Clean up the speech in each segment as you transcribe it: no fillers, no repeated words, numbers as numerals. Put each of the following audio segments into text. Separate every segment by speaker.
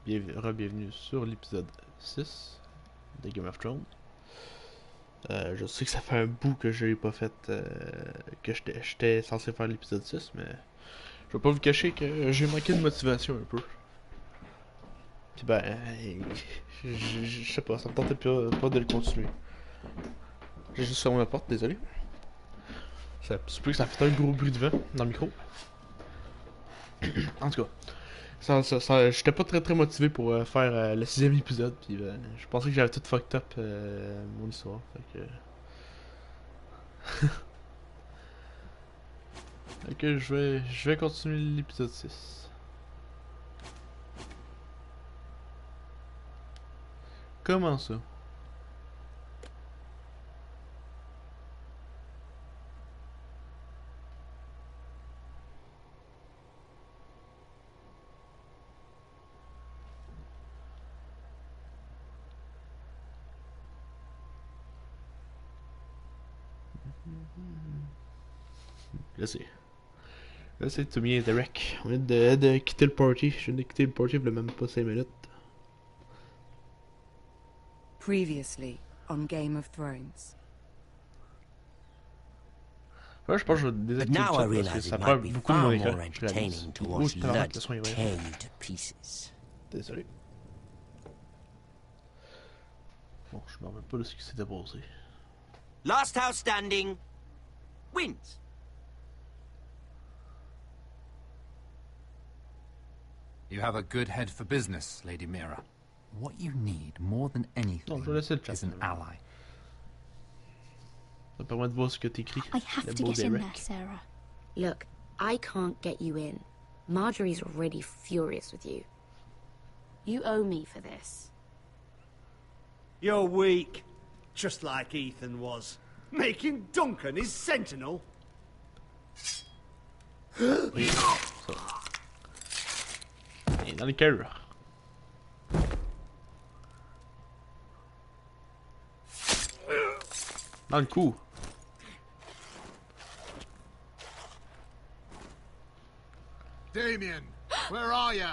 Speaker 1: Bienvenue sur l'épisode 6 de Game of Thrones. Je sais que ça fait un bout que je n'ai pas fait, que j'étais censé faire l'épisode 6, mais je vais pas vous cacher que j'ai manqué de motivation un peu. Puis ben, je sais pas, ça me tentait pas de le continuer. J'ai juste fermé la porte, désolé. Ça se peut que ça fait un gros bruit de vent dans le micro. En tout cas. J'étais pas très motivé pour faire le 6ème épisode, puis je pensais que j'avais tout fucked up mon histoire, fait que... fait que je vais continuer l'épisode 6. Comment ça? Là c'est tout bien direct. On vient de quitter le party. Je viens de quitter le party il y a même pas 5 minutes.
Speaker 2: Previously on Game of Thrones.
Speaker 1: Ouais, je pense que je vais désactiver ça parce que ça prend beaucoup de mon écran. Désolé. Bon, je me rappelle pas de ce qui s'était passé.
Speaker 3: Last house standing wins.
Speaker 4: You have a good head for business, Lady Mira. What you need more than anything is an ally.
Speaker 1: Ça permet de voir ce que t'écris.
Speaker 5: I have to get in there, Sarah.
Speaker 6: Look, I can't get you in. Marjorie's already furious with you. You owe me for this.
Speaker 7: You're weak. Just like Ethan was. Making Duncan his sentinel.
Speaker 1: Oui, ça. Et dans le cœur. Dans le cou.
Speaker 4: Damien, where are you?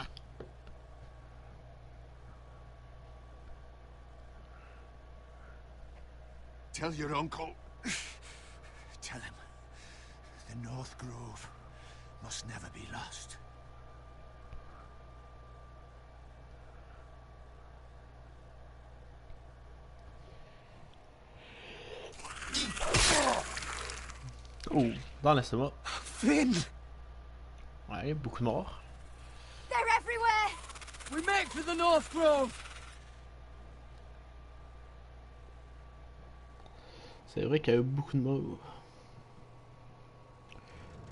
Speaker 8: Tell your uncle. Tell him. The North Grove must never be lost.
Speaker 1: Oh, dans l'estomac.
Speaker 8: Finn!
Speaker 1: Ouais, beaucoup de morts.
Speaker 5: They're everywhere!
Speaker 3: We make for the North Grove.
Speaker 1: C'est vrai qu'il y a eu beaucoup de morts.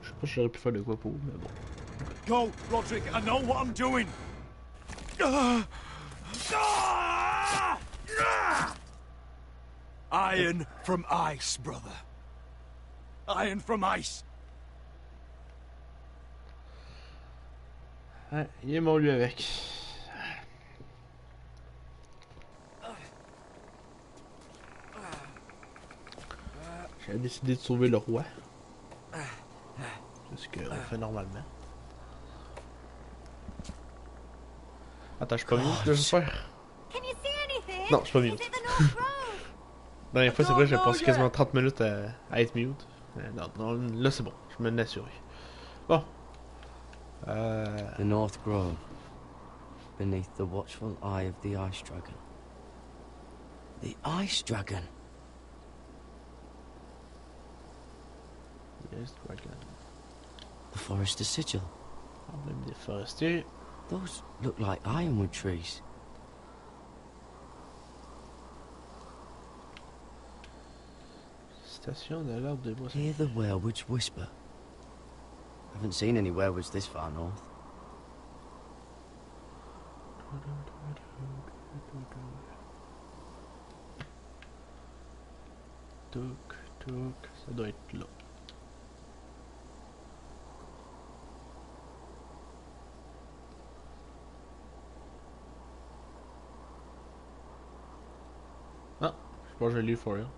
Speaker 1: Je sais pas si j'aurais pu faire de quoi pour, mais bon.
Speaker 7: Go, Roderick, I know what I'm doing. Iron from ice, brother. Iron from ice.
Speaker 1: Ouais, il est mort lui avec. J'avais décidé de sauver le roi. C'est ce qu'on fait normalement. Attends, je suis pas mute, j'espère. Non, je suis pas mute. La dernière fois, c'est vrai, j'ai passé quasiment 30 minutes à être mute. Non, là c'est bon, je me l'ai assuré. Bon.
Speaker 3: The North Grove, beneath the watchful eye of the Ice Dragon. The Ice Dragon?
Speaker 1: Yes, Dragon.
Speaker 3: The Forester Sigil.
Speaker 1: Emblème des forestiers.
Speaker 3: Those look like ironwood trees.
Speaker 1: Station de l'arbre de bois.
Speaker 3: Hear the werewolves whisper. Haven't seen any werewolves this far north.
Speaker 1: Toc, ça doit être là. Ah, je pense que je l'ai eu for real.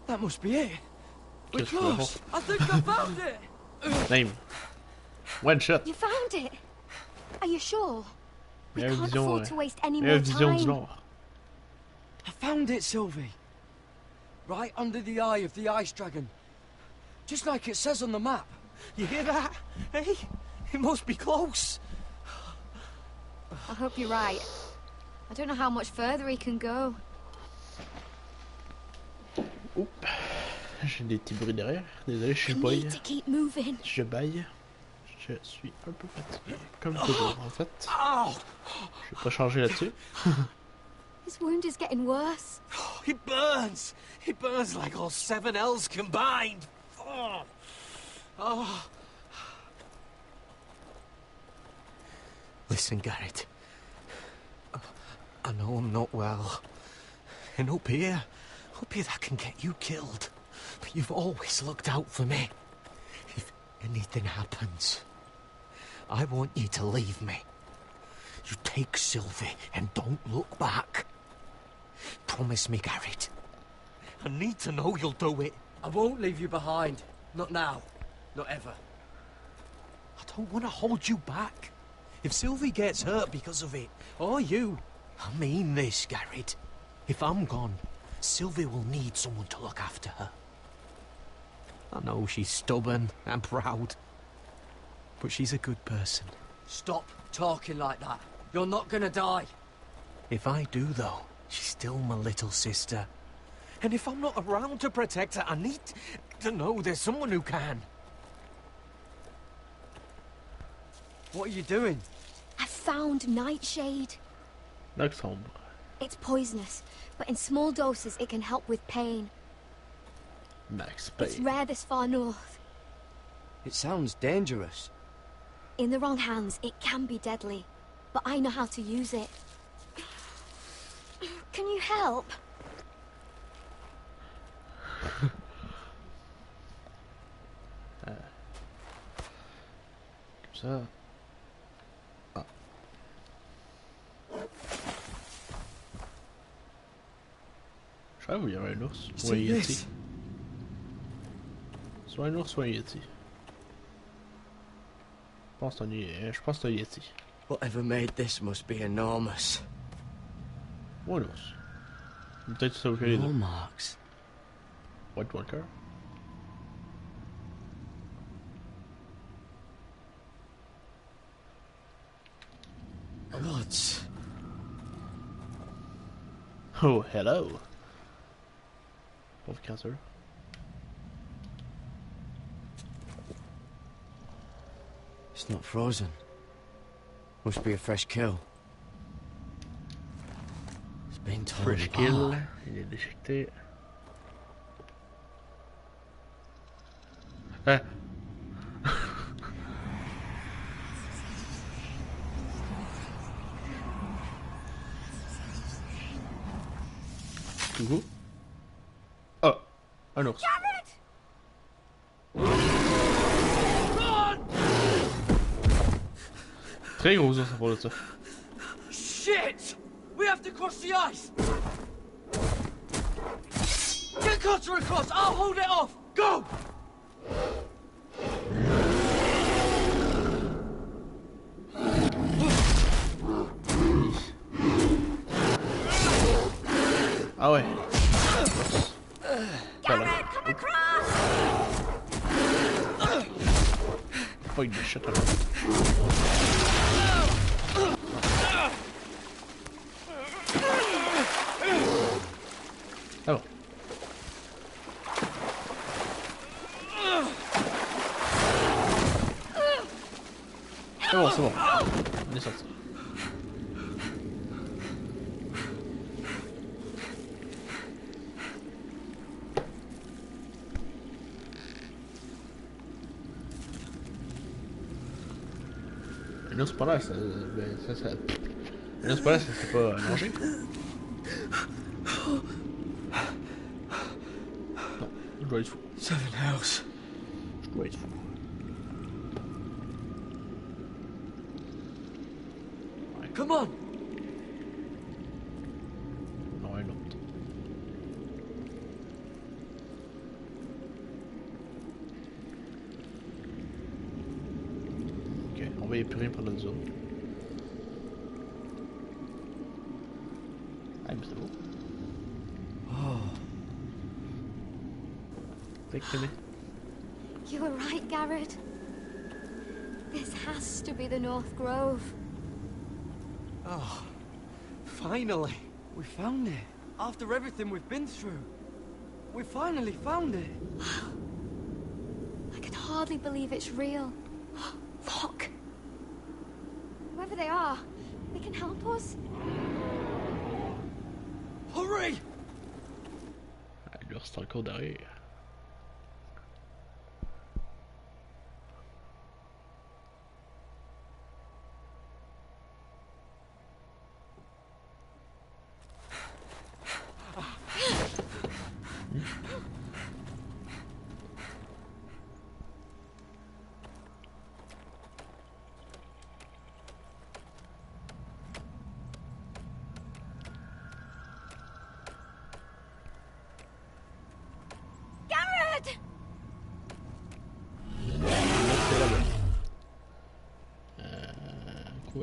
Speaker 3: That must be it. We're
Speaker 1: Qu'est-ce que
Speaker 3: close. I think I found it.
Speaker 1: Name. One shot.
Speaker 5: You found it? Are you sure? We
Speaker 1: Meilleure
Speaker 5: can't
Speaker 1: vision,
Speaker 5: afford to waste any
Speaker 1: meilleure
Speaker 5: more
Speaker 1: vision du
Speaker 5: time.
Speaker 1: Nord.
Speaker 3: I found it, Sylvie. Right under the eye of the ice dragon. Just like it says on the map.
Speaker 7: You hear that? Hey, it must be close.
Speaker 5: I hope you're right. I don't know how much further he can go.
Speaker 1: Oups. J'ai des petits bruits derrière. Désolé, je suis
Speaker 5: We
Speaker 1: boy.
Speaker 5: need to keep moving.
Speaker 1: Je baille. Je suis un peu fatigué. Comme toujours, en fait. Je vais pas changer là-dessus.
Speaker 5: His wound is getting worse.
Speaker 7: It burns. It burns like all 7 L's combined. Listen, Garrett. I know I'm not well. And up here that can get you killed. But you've always looked out for me. If anything happens, I want you to leave me. You take Sylvie and don't look back. Promise me, Garrett. I need to know you'll do it.
Speaker 3: I won't leave you behind. Not now. Not ever.
Speaker 7: I don't want to hold you back. If Sylvie gets hurt because of it, or you, I mean this, Garrett. If I'm gone, Sylvie will need someone to look after her. I know she's stubborn and proud, but she's a good person.
Speaker 3: Stop talking like that. You're not gonna die.
Speaker 7: If I do, though, she's still my little sister. And if I'm not around to protect her, I need to know there's someone who can.
Speaker 3: What are you doing?
Speaker 5: I found nightshade.
Speaker 1: Alexandre.
Speaker 5: It's poisonous, but in small doses it can help with pain.
Speaker 1: Max
Speaker 5: It's
Speaker 1: Payne.
Speaker 5: rare this far north.
Speaker 3: It sounds dangerous.
Speaker 5: In the wrong hands, it can be deadly, but I know how to use it. Can you help?
Speaker 1: Comme ça. Ah. Je savais où il y avait un ours. Ou un yeti. Soit un ours, soit un yeti. Je pense que c'est un yeti.
Speaker 3: Whatever made this must be enormous.
Speaker 1: Ou un ours. Peut-être que c'est aucun des
Speaker 3: No
Speaker 1: deux.
Speaker 3: marks.
Speaker 1: White Walker.
Speaker 3: Bloods.
Speaker 1: Oh, hello. Pauvre cancer.
Speaker 3: It's not frozen. Must be a fresh kill. It's been torn
Speaker 1: Fresh kill.
Speaker 3: apart.
Speaker 1: Il est déchiqueté. Ah. Coucou. Oh, un ours. Très gros ours à part de ça.
Speaker 3: Shit! We have to cross the ice! Get Cutter across! I'll hold it off! Go!
Speaker 1: Ah ouais.
Speaker 5: Garrett, come across!
Speaker 1: Fuck de shit là. Ah bon. C'est bon. On est sorti. Un ours polaire, ça. Un ours polaire, ça c'est pas manger. Non, je dois être fou.
Speaker 3: 7 L's.
Speaker 1: Je dois être fou.
Speaker 3: Come on!
Speaker 1: Non, un autre. Ok, on va épurer pendant une zone. Ah, mais c'est beau. Oh. Effectivement.
Speaker 5: You were right, Garrett. This has to be the North Grove.
Speaker 7: Oh, finally.
Speaker 3: We found it. After everything we've been through. We finally found it.
Speaker 5: I can hardly believe it's real. Look. Whoever they are, they can help us.
Speaker 7: Hurry!
Speaker 1: Il reste encore derrière.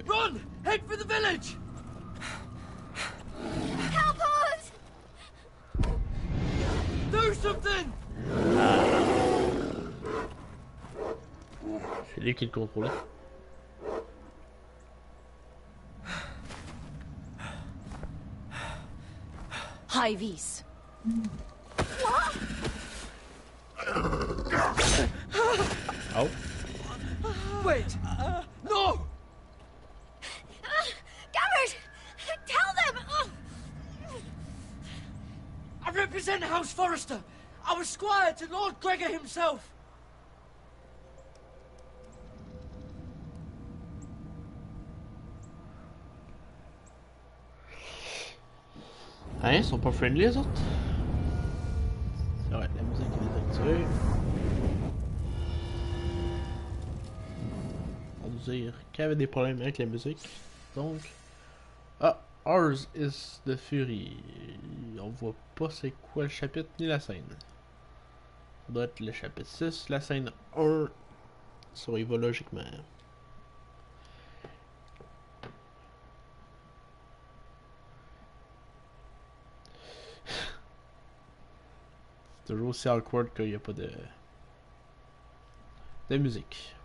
Speaker 7: Run! Head for the village!
Speaker 5: Help us!
Speaker 7: Do something!
Speaker 1: C'est lui qui le contrôlait.
Speaker 6: High vis.
Speaker 1: Oh.
Speaker 7: Wait! No!
Speaker 5: Garrett! Tell them!
Speaker 7: I represent House Forrester. I was squire to Lord Gregor himself.
Speaker 1: Hein, ils sont pas friendly les autres? C'est vrai, la musique est désactivée. On va nous dire qu'il y avait des problèmes avec la musique. Donc. Ah, Ours is the Fury. On voit pas c'est quoi le chapitre ni la scène. Ça doit être le chapitre 6, la scène 1. Ça y va logiquement. C'est toujours aussi awkward qu'il n'y a pas de musique.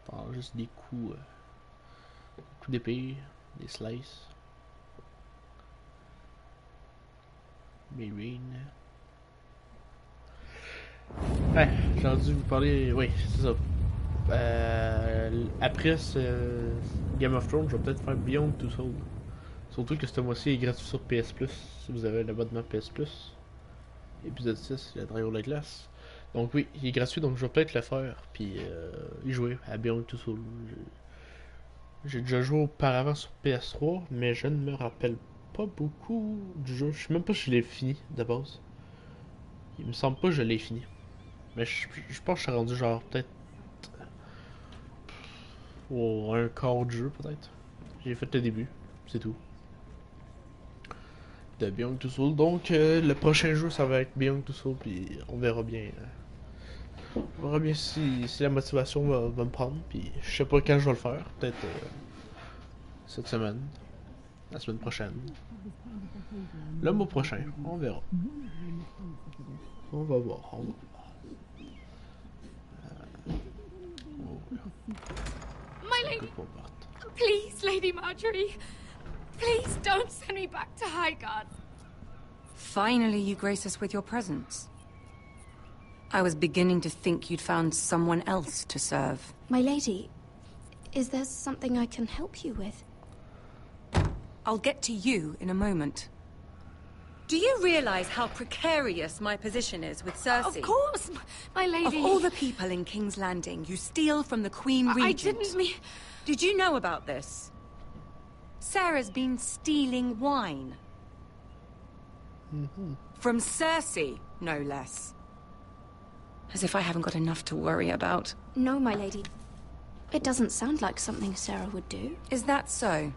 Speaker 1: Enfin, juste des coups d'épée, des slices. Marine. Ouais, j'ai entendu vous parler. Oui, c'est ça. Après ce Game of Thrones, je vais peut-être faire Beyond Two Souls. Surtout que ce mois-ci est gratuit sur PS Plus. Si vous avez l'abonnement PS Plus. Épisode 6, le Dragon de la Glace. Donc oui, il est gratuit, donc je vais peut-être le faire. Puis y jouer à Beyond Two Souls. J'ai déjà joué auparavant sur PS3, mais je ne me rappelle pas beaucoup du jeu. Je sais même pas si je l'ai fini de base. Il me semble pas que je l'ai fini. Mais je pense que je suis rendu genre peut-être au un quart du jeu peut-être. J'ai fait le début, c'est tout. De Beyond Two Souls. Donc le prochain jeu ça va être Beyond Two Souls, puis on verra bien. On verra bien si la motivation va me prendre. Puis je sais pas quand je vais le faire. Peut-être cette semaine. La semaine prochaine. Le mois prochain. On verra. On va voir.
Speaker 5: My lady, please, Lady Marjorie, please don't send me back to Highgarden.
Speaker 2: Finally, you grace us with your presence. I was beginning to think you'd found someone else to serve.
Speaker 6: My lady, is there something I can help you with?
Speaker 2: I'll get to you in a moment. Do you realize how precarious my position is with Cersei?
Speaker 5: Of course, my lady.
Speaker 2: Of all the people in King's Landing, you steal from the Queen Regent.
Speaker 5: I didn't mean...
Speaker 2: Did you know about this? Sarah's been stealing wine. From Cersei, no less. As if I haven't got enough to worry about.
Speaker 6: No, my lady. It doesn't sound like something Sarah would do.
Speaker 2: Is that so?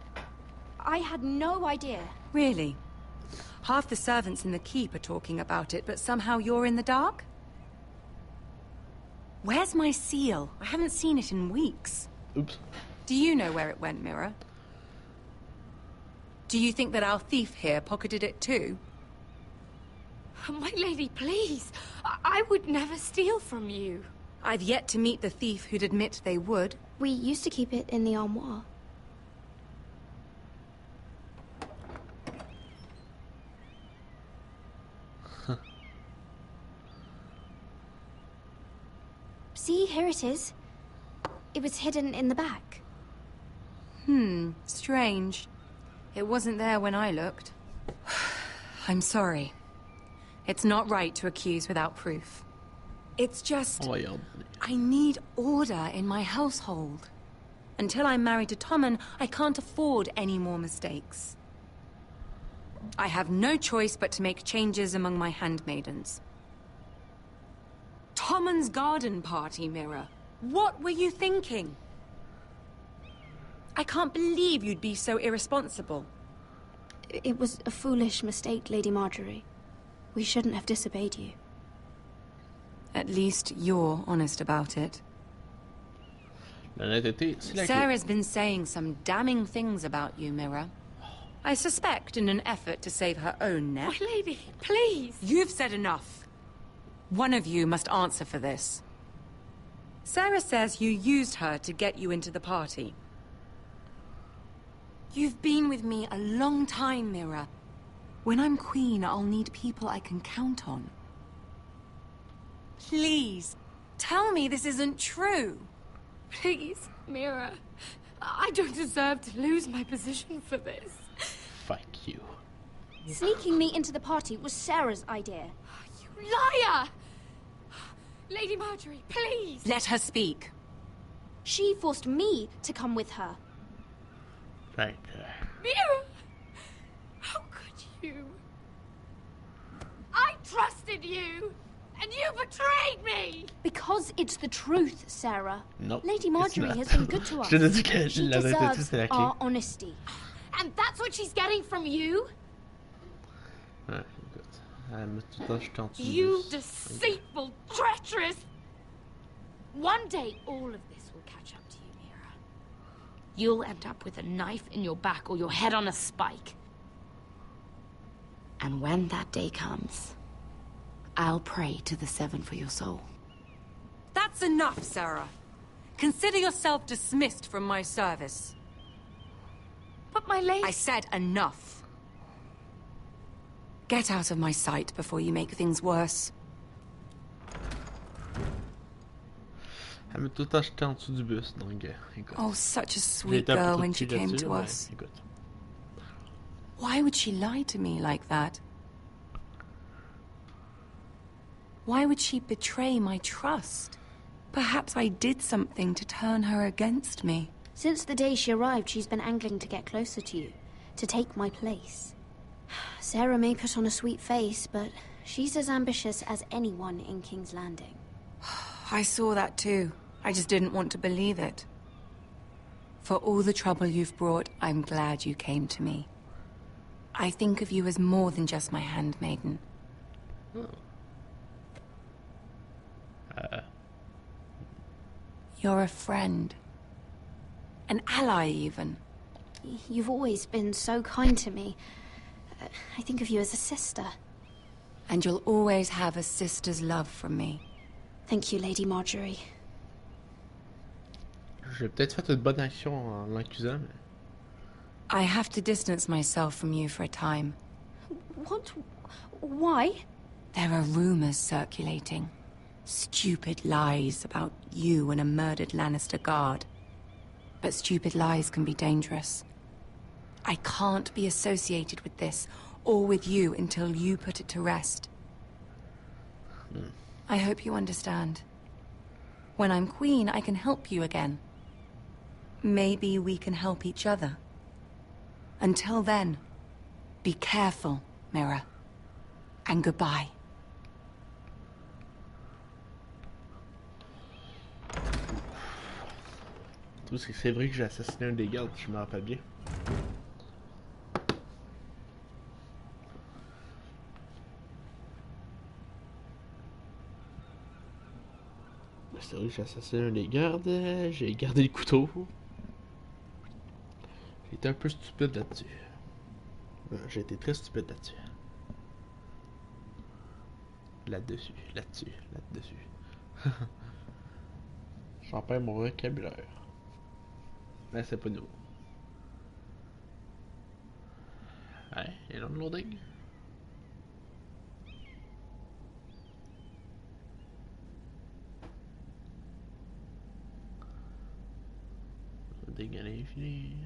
Speaker 6: I had no idea.
Speaker 2: Really? Half the servants in the keep are talking about it, but somehow you're in the dark? Where's my seal? I haven't seen it in weeks.
Speaker 1: Oops.
Speaker 2: Do you know where it went, Mirror? Do you think that our thief here pocketed it too?
Speaker 5: My lady, please. I would never steal from you.
Speaker 2: I've yet to meet the thief who'd admit they would.
Speaker 6: We used to keep it in the armoire. See, here it is. It was hidden in the back.
Speaker 2: Strange. It wasn't there when I looked. I'm sorry. It's not right to accuse without proof. It's just... I need order in my household. Until I'm married to Tommen, I can't afford any more mistakes. I have no choice but to make changes among my handmaidens. Tommen's garden party, Mirror. What were you thinking? I can't believe you'd be so irresponsible.
Speaker 6: It was a foolish mistake, Lady Marjorie. We shouldn't have disobeyed you.
Speaker 2: At least you're honest about it. Sarah's been saying some damning things about you, Mirror. I suspect in an effort to save her own neck.
Speaker 5: My lady, please.
Speaker 2: You've said enough. One of you must answer for this. Sarah says you used her to get you into the party. You've been with me a long time, Mirror. When I'm queen, I'll need people I can count on. Please, tell me this isn't true.
Speaker 5: Please, Mirror. I don't deserve to lose my position for this.
Speaker 1: Fuck you.
Speaker 6: Sneaking me into the party was Sarah's idea.
Speaker 5: You liar! Lady Marjorie, please!
Speaker 2: Let her speak.
Speaker 6: She forced me to come with her.
Speaker 1: Right.
Speaker 5: Mirror! How could you? I trusted you! And you betrayed me!
Speaker 6: Because it's the truth, Sarah.
Speaker 1: Nope,
Speaker 6: Lady Marjorie has been good to us. She deserves our honesty.
Speaker 5: And that's what she's getting from you? You deceitful, treacherous... One day, all of this will catch up to you, Mira. You'll end up with a knife in your back or your head on a spike. And when that day comes, I'll pray to the Seven for your soul.
Speaker 2: That's enough, Sarah. Consider yourself dismissed from my service.
Speaker 5: But my lady...
Speaker 2: I said enough. Get out of my sight before you make things worse.
Speaker 1: Elle m'a tout acheté en dessous du bus, donc écoute.
Speaker 2: Oh, such a sweet girl when she came to us. Why would she lie to me like that? Why would she betray my trust? Perhaps I did something to turn her against me.
Speaker 6: Since the day she arrived, she's been angling to get closer to you, to take my place. Sarah may put on a sweet face, but she's as ambitious as anyone in King's Landing.
Speaker 2: I saw that too. I just didn't want to believe it. For all the trouble you've brought, I'm glad you came to me. I think of you as more than just my handmaiden. You're a friend. An ally, even.
Speaker 6: You've always been so kind to me. I think of you as a sister.
Speaker 2: And you'll always have a sister's love from me.
Speaker 6: Thank you, Lady Marjorie.
Speaker 1: J'ai peut-être fait une bonne action en l'accusant, mais...
Speaker 2: I have to distance myself from you for a time.
Speaker 6: What? Why?
Speaker 2: There are rumors circulating. Stupid lies about you and a murdered Lannister guard. But stupid lies can be dangerous. I can't be associated with this, or with you, until you put it to rest. I hope you understand. When I'm queen, I can help you again. Maybe we can help each other. Until then, be careful, Mira. And goodbye.
Speaker 1: Tout c'est vrai que j'ai assassiné un des gardes, je me rappelle bien. c'est vrai que j'ai assassiné un des gardes. J'ai gardé le couteau. J'ai été un peu stupide là-dessus. J'ai été très stupide là-dessus. Là-dessus. J'en perds mon vocabulaire. Mais c'est pas nouveau. Ouais, et là, le loading. Loading à l'infini.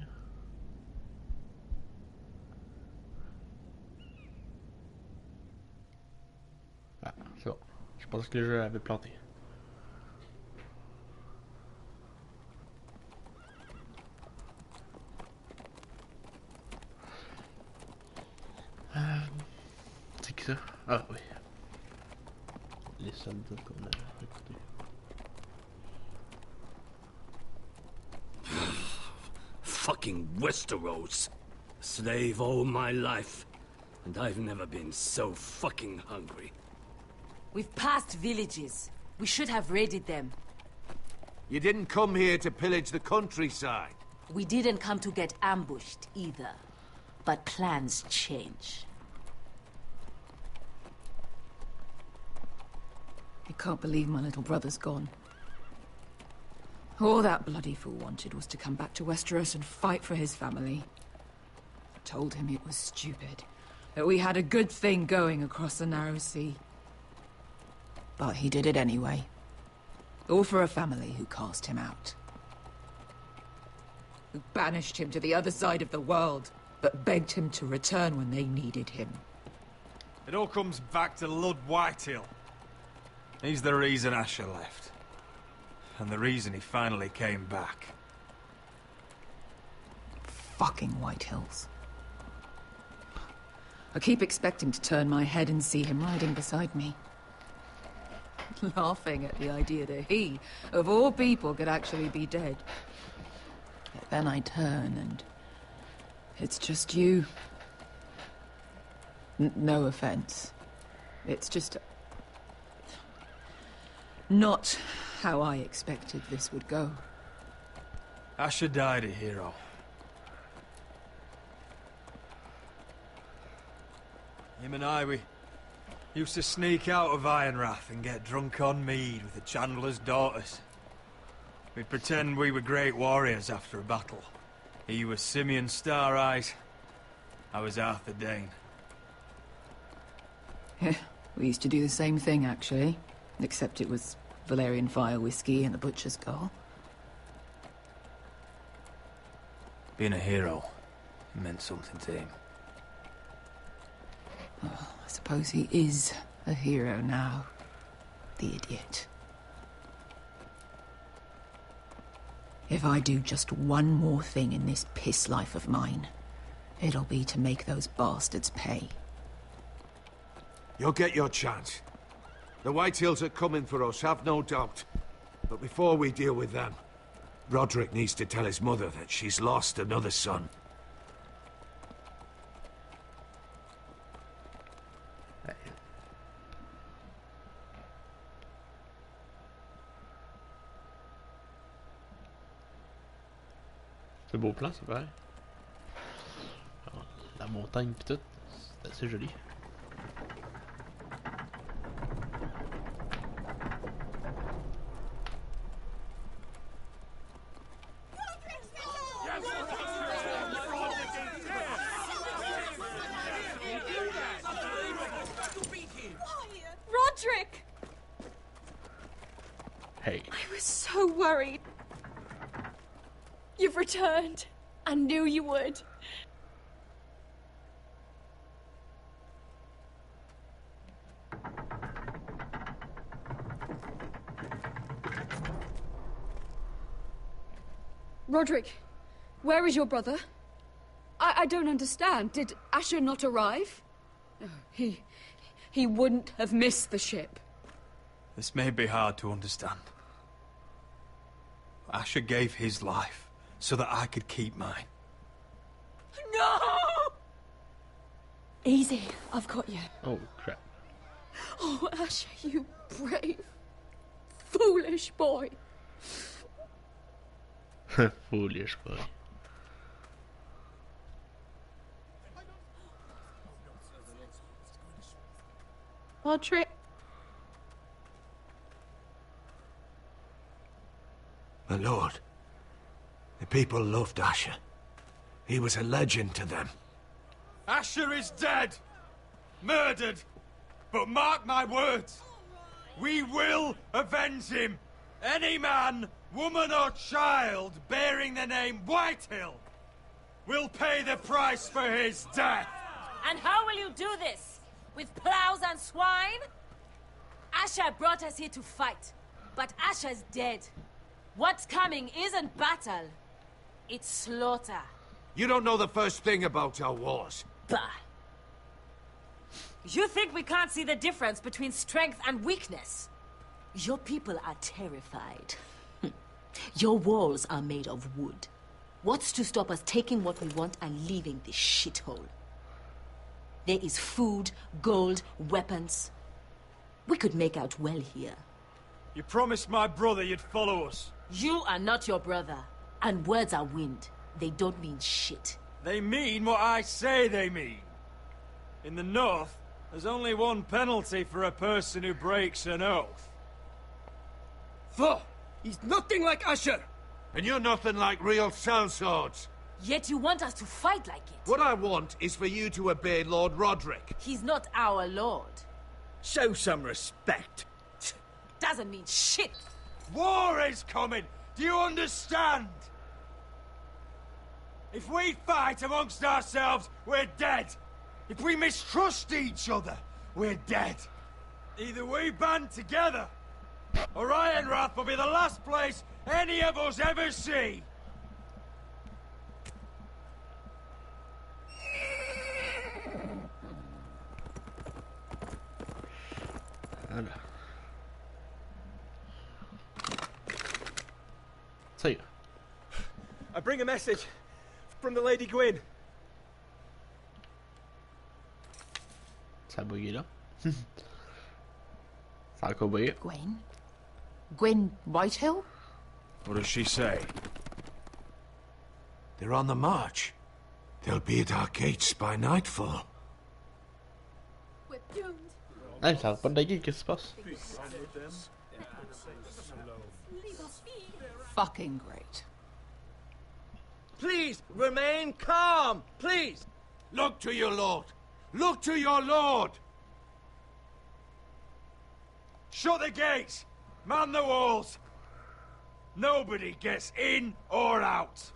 Speaker 1: Ah, c'est bon. Je pense que le jeu avait planté. C'est qui ça? Ah oui. Les soldats qu'on a écoutés.
Speaker 9: Fucking Westeros. Slave all my life. And I've never been so fucking hungry.
Speaker 10: We've passed villages. We should have raided them.
Speaker 8: You didn't come here to pillage the countryside.
Speaker 10: We didn't come to get ambushed either. But plans change.
Speaker 2: I can't believe my little brother's gone. All that bloody fool wanted was to come back to Westeros and fight for his family. I told him it was stupid, that we had a good thing going across the narrow sea. But he did it anyway. All for a family who cast him out. Who banished him to the other side of the world, but begged him to return when they needed him.
Speaker 11: It all comes back to Lud Whitehill. He's the reason Asher left. And the reason he finally came back.
Speaker 2: Fucking Whitehills. I keep expecting to turn my head and see him riding beside me. Laughing at the idea that he, of all people, could actually be dead. But then I turn and... it's just you. No offense. It's just... not how I expected this would go.
Speaker 11: Asher died a hero. Him and I, we used to sneak out of Ironrath and get drunk on mead with the Chandler's daughters. We'd pretend we were great warriors after a battle. He was Simeon Star-Eyes. I was Arthur Dane.
Speaker 2: Yeah, we used to do the same thing, actually. Except it was Valerian fire whiskey and the butcher's skull.
Speaker 11: Being a hero meant something to him.
Speaker 2: Oh, I suppose he is a hero now. The idiot. If I do just one more thing in this piss life of mine, it'll be to make those bastards pay.
Speaker 8: You'll get your chance. The Whitehills are coming for us, have no doubt. But before we deal with them, Roderick needs to tell his mother that she's lost another son.
Speaker 1: C'est beau plan, c'est vrai. La montagne pis tout, c'est assez joli.
Speaker 12: Roderick!
Speaker 1: Hey.
Speaker 12: I was so worried. You've returned. I knew you would. Roderick, where is your brother? I don't understand. Did Asher not arrive? Oh, he wouldn't have missed the ship.
Speaker 11: This may be hard to understand. Asher gave his life so that I could keep mine.
Speaker 12: No! Easy, I've got you.
Speaker 1: Oh, crap.
Speaker 12: Oh, Asher, you brave, foolish boy.
Speaker 1: Foolish boy.
Speaker 12: Roderick.
Speaker 8: My lord, the people loved Asher. He was a legend to them.
Speaker 11: Asher is dead! Murdered! But mark my words, we will avenge him! Any man, woman or child bearing the name Whitehill will pay the price for his death!
Speaker 10: And how will you do this? With plows and swine? Asher brought us here to fight, but Asher's dead. What's coming isn't battle, it's slaughter.
Speaker 8: You don't know the first thing about our wars.
Speaker 10: Bah! You think we can't see the difference between strength and weakness? Your people are terrified. Your walls are made of wood. What's to stop us taking what we want and leaving this shithole? There is food, gold, weapons. We could make out well here.
Speaker 11: You promised my brother you'd follow us.
Speaker 10: You are not your brother. And words are wind. They don't mean shit.
Speaker 11: They mean what I say they mean. In the north, there's only one penalty for a person who breaks an oath.
Speaker 9: Fuh! He's nothing like Asher!
Speaker 8: And you're nothing like real sellswords.
Speaker 10: Yet you want us to fight like it.
Speaker 8: What I want is for you to obey Lord Roderick.
Speaker 10: He's not our lord.
Speaker 9: Show some respect.
Speaker 10: Doesn't mean shit.
Speaker 11: War is coming! Do you understand? If we fight amongst ourselves, we're dead. If we mistrust each other, we're dead. Either we band together, or Ironrath will be the last place any of us ever see.
Speaker 1: Say.
Speaker 7: I bring a message from the Lady Gwyn.
Speaker 1: Ça a bugué là. Ça a encore bugué.
Speaker 5: Gwyn? Gwyn Whitehill?
Speaker 8: What does she say? They're on the march. They'll be at our gates by nightfall.
Speaker 12: We're doomed.
Speaker 1: Ah, ça va pas de la gueule, qu'est-ce qui se passe?
Speaker 5: Fucking great.
Speaker 9: Please, remain calm, please!
Speaker 8: Look to your lord! Look to your lord!
Speaker 11: Shut the gates! Man the walls! Nobody gets in or out!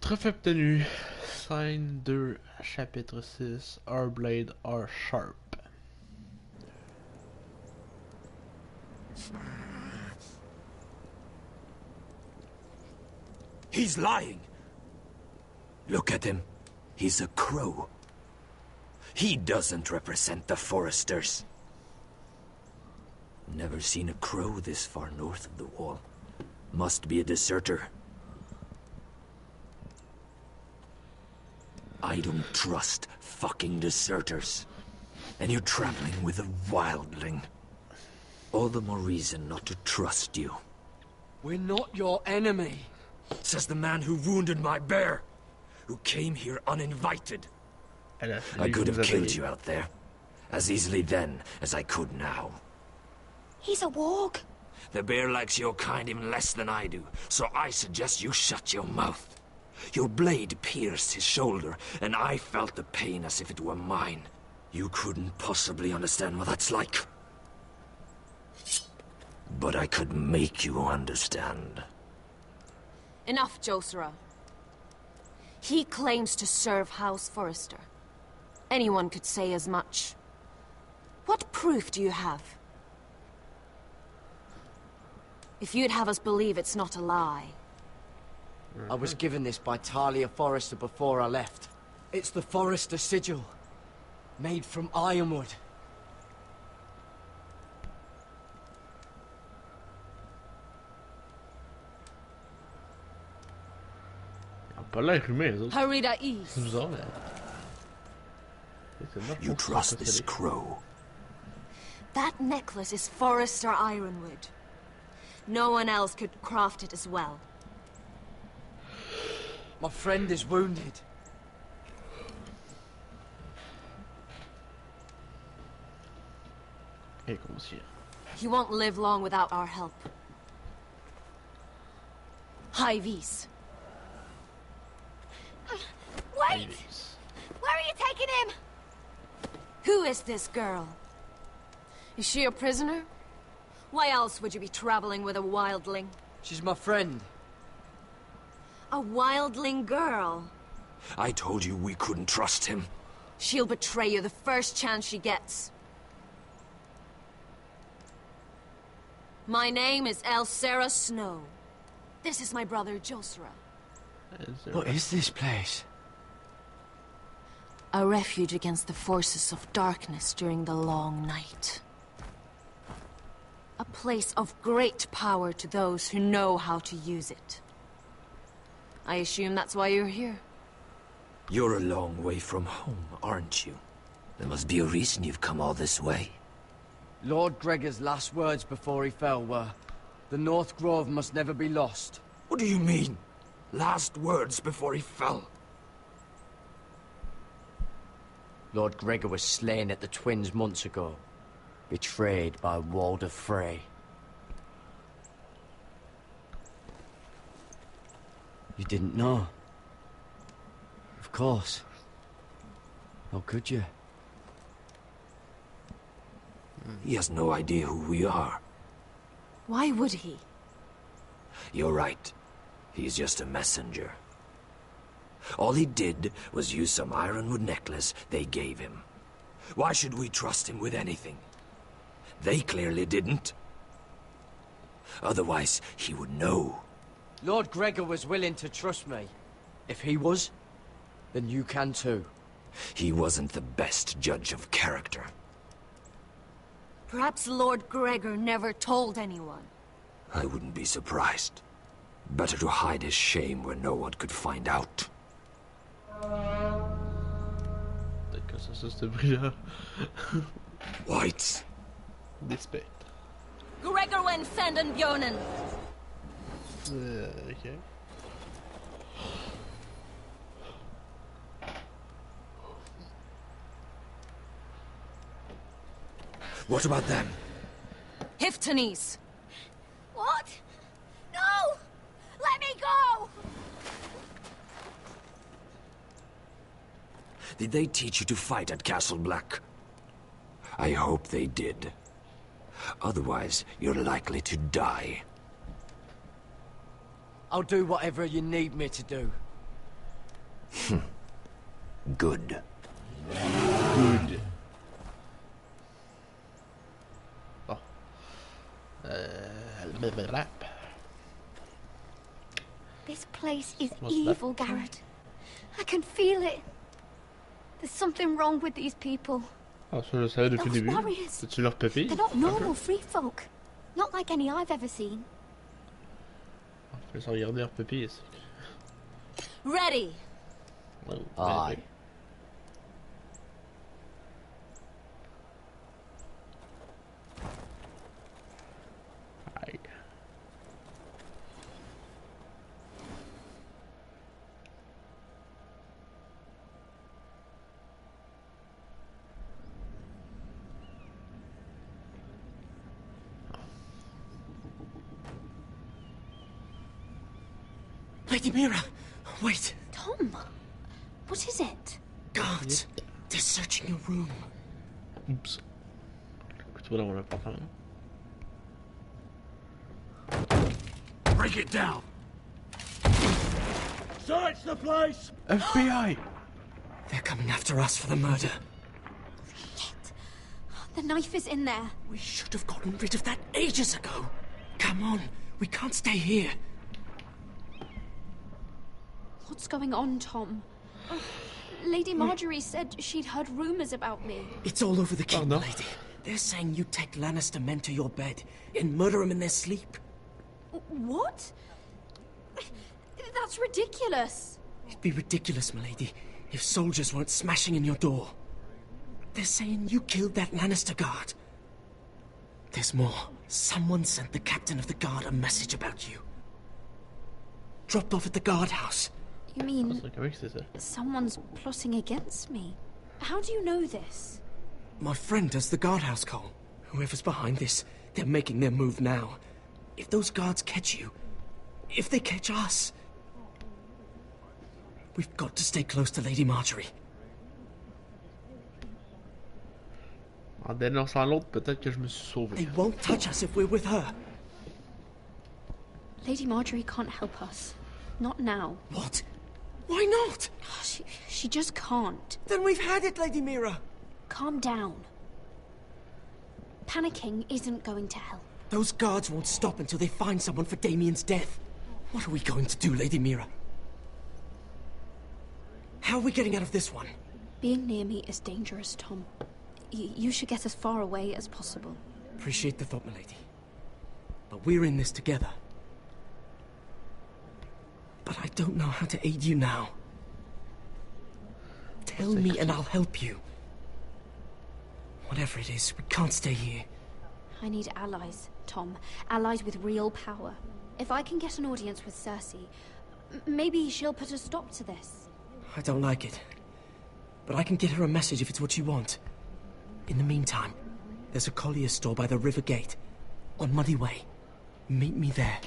Speaker 1: Trophée obtenu. Scène 2, chapitre 6, our blade are sharp.
Speaker 9: He's lying. Look at him. He's a crow. He doesn't represent the foresters. Never seen a crow this far north of the wall. Must be a deserter. I don't trust fucking deserters. And you're traveling with a wildling. All the more reason not to trust you.
Speaker 7: We're not your enemy.
Speaker 9: Says the man who wounded my bear. Who came here uninvited. I could have killed you out there. As easily then as I could now.
Speaker 6: He's a warg.
Speaker 9: The bear likes your kind even less than I do. So I suggest you shut your mouth. Your blade pierced his shoulder, and I felt the pain as if it were mine. You couldn't possibly understand what that's like. But I could make you understand.
Speaker 13: Enough, Josera. He claims to serve House Forrester. Anyone could say as much. What proof do you have? If you'd have us believe it's not a lie.
Speaker 3: I was given this by Talia Forrester before I left. It's the Forrester sigil, made from ironwood.
Speaker 1: pas l'air humain, les autres.
Speaker 2: Haridai.
Speaker 1: C'est bizarre, mais...
Speaker 9: You trust this crow?
Speaker 13: That necklace is Forrester ironwood. No one else could craft it as well.
Speaker 3: My friend is wounded.
Speaker 13: He won't live long without our help. Hy-Vee. Wait! Where are you taking him? Who is this girl? Is she a prisoner? Why else would you be traveling with a wildling?
Speaker 3: She's my friend.
Speaker 13: A wildling girl?
Speaker 9: I told you we couldn't trust him.
Speaker 13: She'll betray you the first chance she gets. My name is Elsera Snow. This is my brother, Josra.
Speaker 3: What is this place?
Speaker 13: A refuge against the forces of darkness during the long night. A place of great power to those who know how to use it. I assume that's why you're here.
Speaker 9: You're a long way from home, aren't you? There must be a reason you've come all this way.
Speaker 3: Lord Gregor's last words before he fell were, "The North Grove must never be lost."
Speaker 9: What do you mean? Last words before he fell?
Speaker 3: Lord Gregor was slain at the Twins months ago, betrayed by Walder Frey. You didn't know? Of course. How could you?
Speaker 9: He has no idea who we are.
Speaker 13: Why would he?
Speaker 9: You're right. He's just a messenger. All he did was use some ironwood necklace they gave him. Why should we trust him with anything? They clearly didn't. Otherwise, he would know.
Speaker 3: Lord Gregor was willing to trust me. If he was, then you can too.
Speaker 9: He wasn't the best judge of character.
Speaker 13: Perhaps Lord Gregor never told anyone.
Speaker 9: I wouldn't be surprised. Better to hide his shame where no one could find out. Whites.
Speaker 1: Despect.
Speaker 13: Gregor went senden björnen.
Speaker 1: Okay.
Speaker 9: What about them?
Speaker 13: Hiftanes.
Speaker 6: What? No! Let me go!
Speaker 9: Did they teach you to fight at Castle Black? I hope they did. Otherwise, you're likely to die.
Speaker 3: I'll do whatever you need me to do.
Speaker 9: Good.
Speaker 1: Good. Oh.
Speaker 6: This place is evil, Garrett. I can feel it. There's something wrong with these people.
Speaker 1: Ah, ça je savais depuis le début. C'est-tu leur pépille?
Speaker 6: They're not normal free folk. Not like any I've ever seen.
Speaker 1: Je vais regarder leur pépille ici.
Speaker 13: Ready.
Speaker 1: Oh,
Speaker 3: aye.
Speaker 1: Aye.
Speaker 7: Lady Mira, wait.
Speaker 6: Tom, what is it?
Speaker 7: Guards, they're searching your room.
Speaker 1: Oops. Écoute, voilà, on l'a pas fait.
Speaker 8: Break it down. Search the place.
Speaker 1: FBI.
Speaker 7: They're coming after us for the murder.
Speaker 6: Shit. The knife is in there.
Speaker 7: We should have gotten rid of that ages ago. Come on, we can't stay here.
Speaker 6: What's going on, Tom? Oh, Lady Marjorie said she'd heard rumors about me.
Speaker 7: It's all over the kingdom, lady. They're saying you take Lannister men to your bed and murder them in their sleep.
Speaker 6: What? That's ridiculous.
Speaker 7: It'd be ridiculous, milady, if soldiers weren't smashing in your door. They're saying you killed that Lannister guard. There's more. Someone sent the captain of the guard a message about you. Dropped off at the guardhouse.
Speaker 6: You mean someone's plotting against me? How do you know this?
Speaker 7: My friend does the guardhouse call. Whoever's behind this, they're making their move now. If those guards catch you, if they catch us, we've got to stay close to Lady Marjorie.
Speaker 1: En dénonçant l'autre, peut-être que je me suis sauvé.
Speaker 7: They won't touch us if we're with her.
Speaker 6: Lady Marjorie can't help us. Not now.
Speaker 7: What? Why not?
Speaker 6: She just can't.
Speaker 7: Then we've had it, Lady Mira.
Speaker 6: Calm down. Panicking isn't going to help.
Speaker 7: Those guards won't stop until they find someone for Damien's death. What are we going to do, Lady Mira? How are we getting out of this one?
Speaker 6: Being near me is dangerous, Tom. You should get as far away as possible.
Speaker 7: Appreciate the thought, milady. But we're in this together. But I don't know how to aid you now. Tell me and I'll help you. Whatever it is, we can't stay here.
Speaker 6: I need allies, Tom. Allies with real power. If I can get an audience with Cersei, maybe she'll put a stop to this.
Speaker 7: I don't like it. But I can get her a message if it's what you want. In the meantime, there's a collier's store by the river gate. On Muddy Way. Meet me there.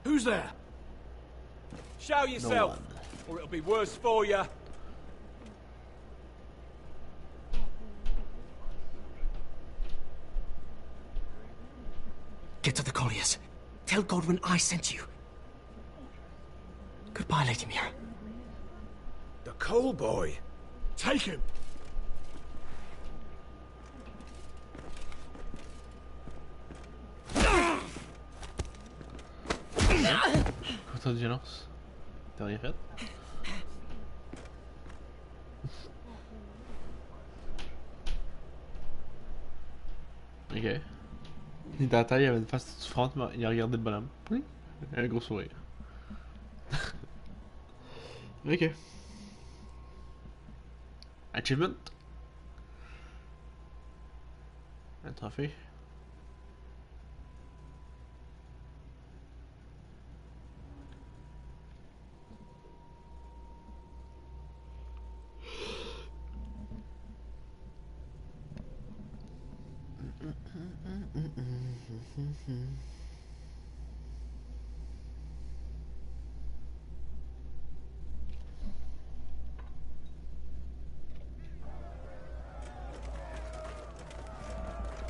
Speaker 14: Who's there? Show yourself, or it'll be worse for you.
Speaker 7: Get to the colliers. Tell Godwin I sent you. Goodbye, Lady Mira.
Speaker 8: The Cole boy. Take him.
Speaker 1: Contre de violence. T'as rien fait? Ok. Il était à terre, il avait une face souffrante, mais il a regardé le bonhomme. Oui. Un gros sourire. Ok. Achievement. Un trophée.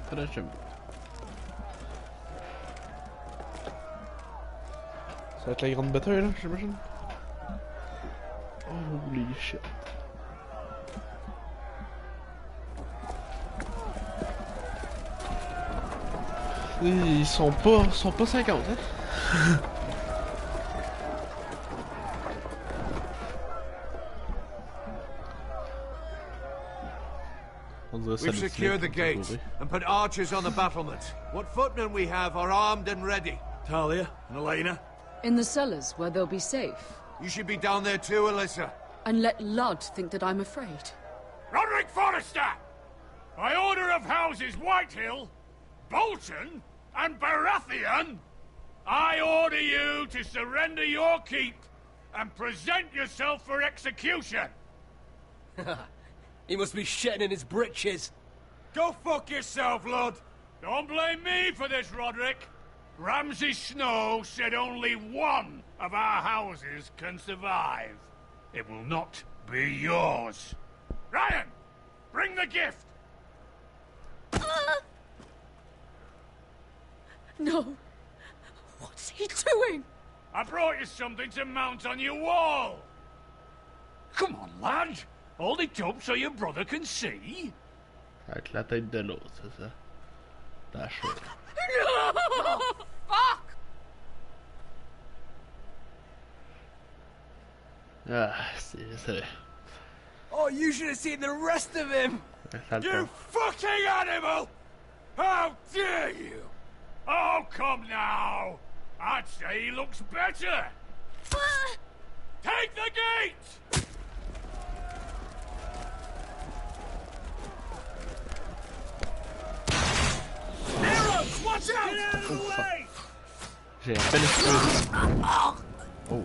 Speaker 1: Prochainement. Ça va être la grande bataille là, j'imagine. Holy shit. Ils sont pas 50 hein.
Speaker 8: We've secured the gate and put archers on the battlement. What footmen we have are armed and ready.
Speaker 14: Talia and Elena?
Speaker 12: In the cellars, where they'll be safe.
Speaker 8: You should be down there too, Alyssa.
Speaker 12: And let Ludd think that I'm afraid.
Speaker 15: Roderick Forrester! By order of Houses Whitehill, Bolton, and Baratheon, I order you to surrender your keep and present yourself for execution.
Speaker 14: He must be shitting in his britches.
Speaker 15: Go fuck yourself, Ludd. Don't blame me for this, Roderick. Ramsay Snow said only one of our houses can survive. It will not be yours. Ryan, bring the gift.
Speaker 12: No. What's he doing?
Speaker 15: I brought you something to mount on your wall. Come on, lad. Hold it up so your brother can see.
Speaker 1: Avec la tête de l'autre, c'est ça. T'as chaud.
Speaker 12: No! Fuck!
Speaker 1: Ah, c'est...
Speaker 14: Oh, you should have seen the rest of him!
Speaker 15: You fucking animal! How dare you! Oh, come now! I'd say he looks better! Take the gate! Arrows! Watch out! Get out of the way!
Speaker 1: J'ai à peine explosé. Oh.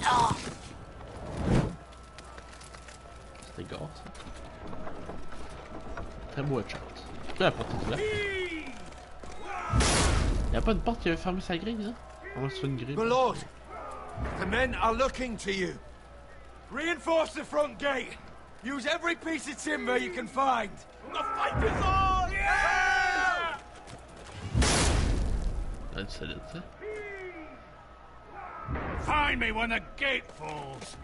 Speaker 1: C'était gars, ça. Très beau headshot. La porte est ouverte. Y'a pas une porte qui avait fermé sa grille, là? On va sur une grille.
Speaker 8: My lord, the men are looking to you.
Speaker 15: Reinforce the front gate. Use every piece of timber you can find. The fight is on! Yeah!
Speaker 1: That's solide, ça.
Speaker 15: Find me when the gate falls.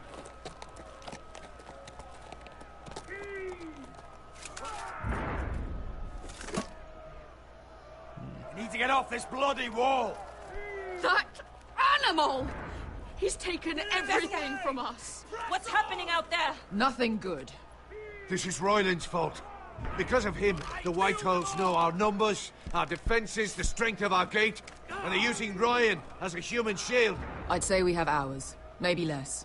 Speaker 15: We need to get off this bloody wall.
Speaker 12: That animal! He's taken everything from us.
Speaker 10: What's happening out there?
Speaker 2: Nothing good.
Speaker 8: This is Royland's fault. Because of him, the Whitehills know our numbers, our defences, the strength of our gate, and they're using Ryan as a human shield.
Speaker 2: I'd say we have hours, maybe less.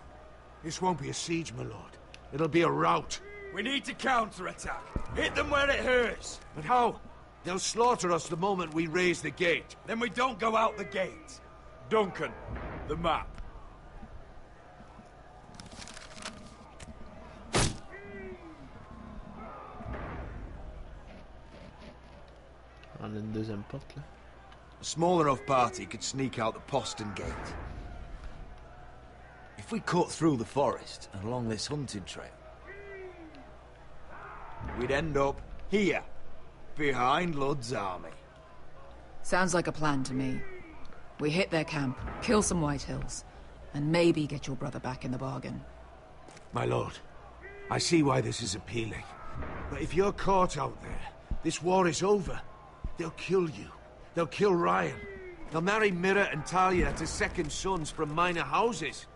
Speaker 8: This won't be a siege, my lord. It'll be a rout.
Speaker 15: We need to counter-attack. Hit them where it hurts.
Speaker 8: But how? They'll slaughter us the moment we raise the gate.
Speaker 15: Then we don't go out the gate. Duncan, the map.
Speaker 1: On a une deuxième porte, là.
Speaker 16: A small enough party could sneak out the postern gate. If we cut through the forest and along this hunting trail, we'd end up here, behind Ludd's army.
Speaker 2: Sounds like a plan to me. We hit their camp, kill some Whitehills, and maybe get your brother back in the bargain.
Speaker 8: My lord, I see why this is appealing. But if you're caught out there, this war is over. They'll kill you. They'll kill Ryan. They'll marry Mira and Talia to second sons from minor houses.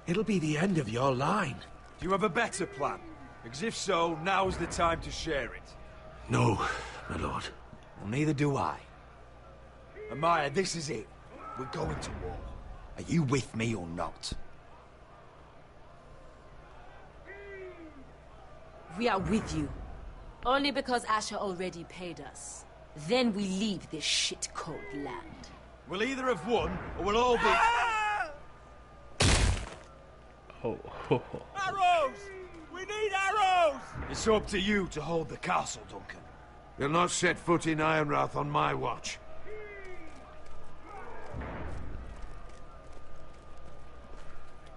Speaker 8: It'll be the end of your line.
Speaker 15: Do you have a better plan? Because if so, now's the time to share it.
Speaker 8: No, my lord.
Speaker 16: Well, neither do I.
Speaker 15: Amaya, this is it. We're going to war.
Speaker 16: Are you with me or not?
Speaker 10: We are with you. Only because Asher already paid us. Then we leave this shit-cold land.
Speaker 15: We'll either have won, or we'll all be...
Speaker 1: Oh, ho, ho.
Speaker 15: Arrows! We need arrows!
Speaker 16: It's up to you to hold the castle, Duncan.
Speaker 8: You'll not set foot in Ironrath on my watch.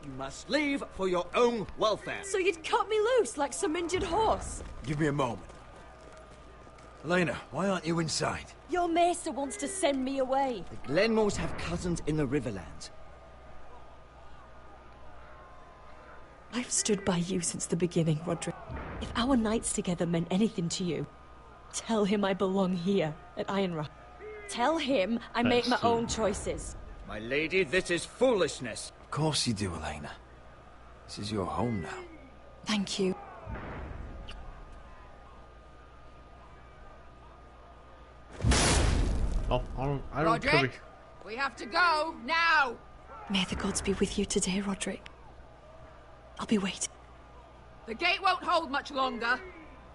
Speaker 17: You must leave for your own welfare.
Speaker 10: So you'd cut me loose like some injured horse?
Speaker 16: Give me a moment. Elena, why aren't you inside?
Speaker 10: Your maester wants to send me away.
Speaker 17: The Glenmores have cousins in the Riverlands.
Speaker 10: I've stood by you since the beginning, Roderick. If our nights together meant anything to you, tell him I belong here at Ironrath. Tell him I make my own choices.
Speaker 17: My lady, this is foolishness.
Speaker 16: Of course you do, Elena. This is your home now.
Speaker 2: Thank you.
Speaker 1: Oh, I don't
Speaker 2: Roderick, we have to go, now!
Speaker 10: May the gods be with you today, Roderick. I'll be waiting.
Speaker 2: The gate won't hold much longer,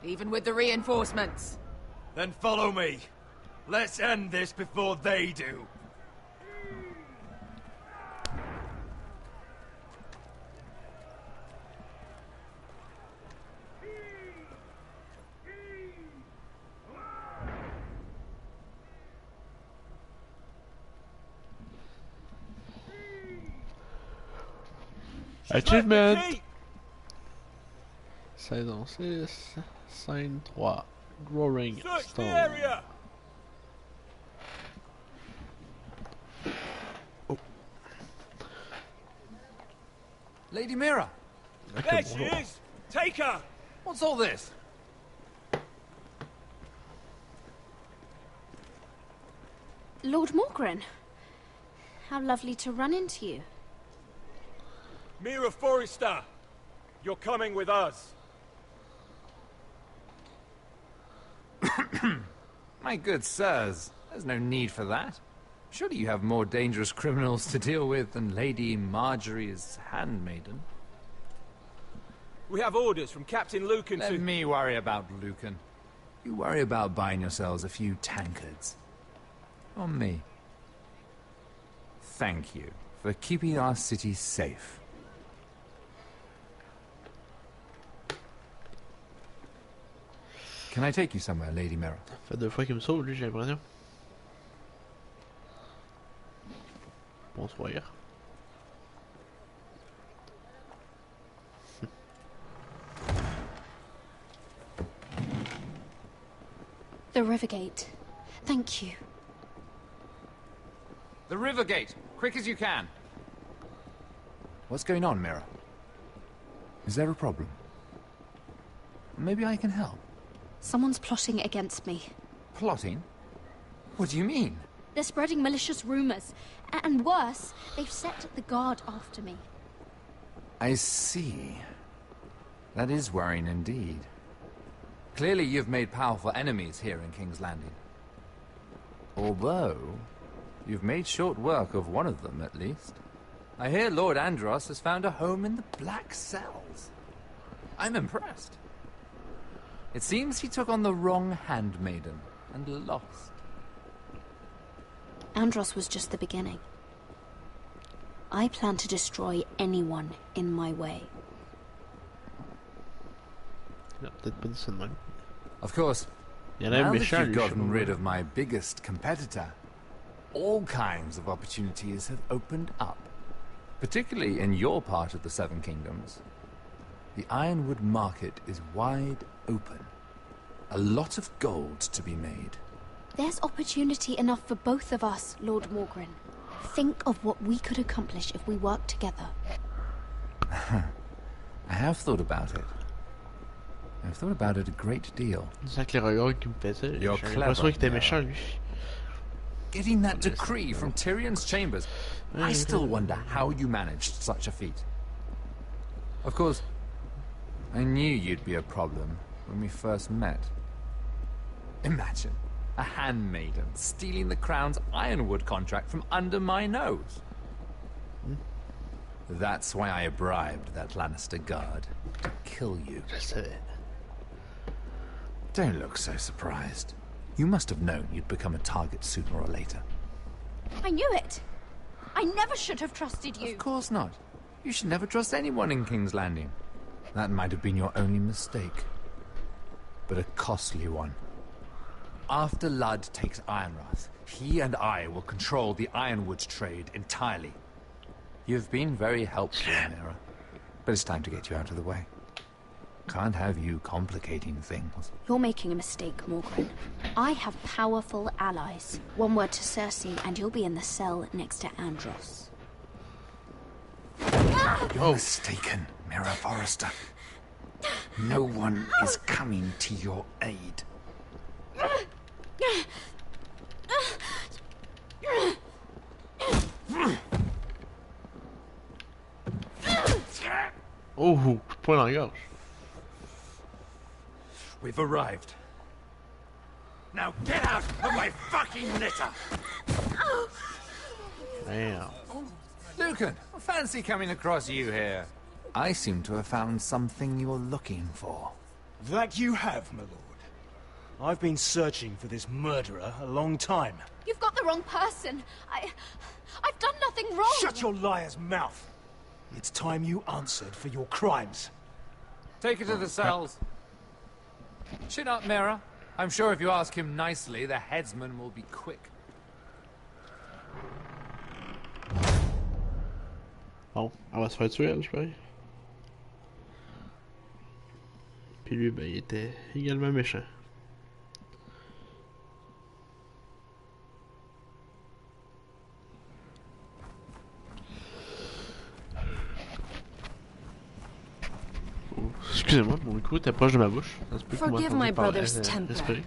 Speaker 2: even with the reinforcements.
Speaker 15: Then follow me. Let's end this before they do.
Speaker 1: Achievement! Saison 6, scène 3, Growing Stone.
Speaker 4: Oh. Lady Mira!
Speaker 15: There she is! Take her!
Speaker 4: What's all this?
Speaker 6: Lord Morgren, how lovely to run into you.
Speaker 14: Mira Forrester, you're coming with us.
Speaker 4: My good sirs, there's no need for that. Surely you have more dangerous criminals to deal with than Lady Marjorie's handmaiden.
Speaker 14: We have orders from Captain Lucan to...
Speaker 4: Let me worry about Lucan. You worry about buying yourselves a few tankards. On me. Thank you for keeping our city safe. Can I take you somewhere, Lady Mira?
Speaker 1: Ça fait 2 fois qu'il me sauve, lui, j'ai l'impression. Bonsoir.
Speaker 6: The Rivergate. Thank you.
Speaker 4: The Rivergate! Quick as you can! What's going on, Mira? Is there a problem? Maybe I can help.
Speaker 6: Someone's plotting against me.
Speaker 4: Plotting? What do you mean?
Speaker 6: They're spreading malicious rumors. And worse, they've set the guard after me.
Speaker 4: I see. That is worrying indeed. Clearly you've made powerful enemies here in King's Landing. Although, you've made short work of one of them, at least. I hear Lord Andros has found a home in the Black Cells. I'm impressed. It seems he took on the wrong handmaiden and lost.
Speaker 6: Andros was just the beginning. I plan to destroy anyone in my way.
Speaker 4: Of course, now that you've gotten rid of my biggest competitor, all kinds of opportunities have opened up. Particularly in your part of the Seven Kingdoms. The Ironwood market is wide open. A lot of gold to be made.
Speaker 6: There's opportunity enough for both of us, Lord Morgren. Think of what we could accomplish if we worked together.
Speaker 4: I have thought about it. I've thought about it a great deal. You're clever. Getting that decree from Tyrion's chambers, I still wonder how you managed such a feat. Of course, I knew you'd be a problem when we first met. Imagine a handmaiden stealing the Crown's Ironwood contract from under my nose. That's why I bribed that Lannister guard to kill you. Don't look so surprised. You must have known you'd become a target sooner or later.
Speaker 6: I knew it! I never should have trusted you!
Speaker 4: Of course not. You should never trust anyone in King's Landing. That might have been your only mistake. But a costly one. After Ludd takes Ironrath, he and I will control the Ironwood trade entirely. You've been very helpful, Mira. But it's time to get you out of the way. Can't have you complicating things.
Speaker 6: You're making a mistake, Morgren. I have powerful allies. One word to Cersei, and you'll be in the cell next to Andros.
Speaker 4: You're mistaken, Mira Forrester. No one is coming to your aid.
Speaker 1: Oh, point on gorge.
Speaker 8: We've arrived. Now get out of my fucking litter!
Speaker 1: Damn.
Speaker 4: Lucan, fancy coming across you here. I seem to have found something you're looking for.
Speaker 18: That you have, my lord. I've been searching for this murderer a long time.
Speaker 6: You've got the wrong person. I've done nothing wrong.
Speaker 18: Shut your liar's mouth. It's time you answered for your crimes.
Speaker 4: Take her to the cells. Chin up, Mira. I'm sure if you ask him nicely, the headsman will be quick.
Speaker 1: Bon, on va se faire tuer, je crois. Puis lui, ben, il était également méchant. Excusez-moi, mon micro était proche de ma bouche.
Speaker 13: Forgive my brother's temper.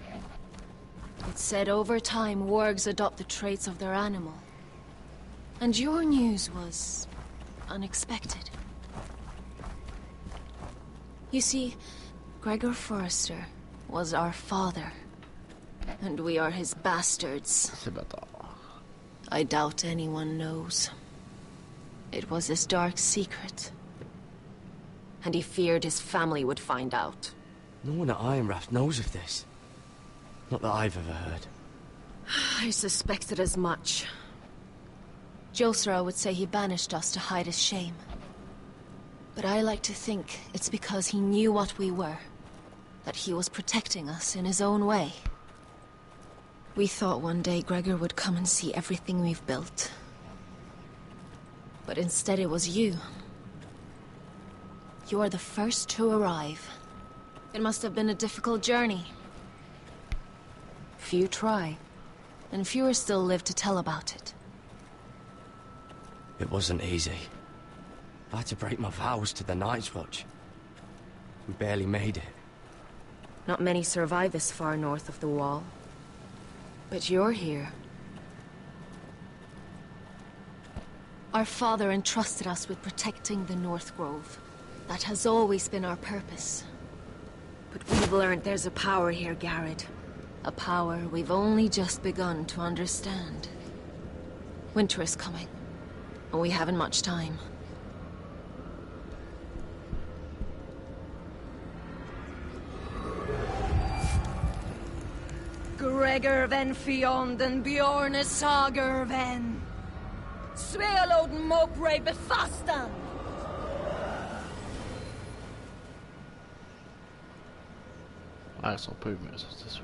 Speaker 13: It's said over time wargs adopt the traits of their animal. And your news was unexpected. You see, Gregor Forrester was our father. And we are his bastards. I doubt anyone knows. It was his dark secret. And he feared his family would find out.
Speaker 3: No one at Ironrath knows of this. Not that I've ever heard.
Speaker 13: I suspected as much. Josera would say he banished us to hide his shame. But I like to think it's because he knew what we were. That he was protecting us in his own way. We thought one day Gregor would come and see everything we've built. But instead it was you. You are the first to arrive. It must have been a difficult journey. Few try, and fewer still live to tell about it.
Speaker 3: It wasn't easy. I had to break my vows to the Night's Watch. We barely made it.
Speaker 13: Not many survive this far north of the Wall. But you're here. Our father entrusted us with protecting the North Grove. That has always been our purpose. But we've learned there's a power here, Garrett. A power we've only just begun to understand. Winter is coming, and we haven't much time.
Speaker 10: Gregor ven fionden Bjorne sager ven. Svealoden mokre befastan.
Speaker 1: Ah, elles sont pas humaines, ça c'est sûr.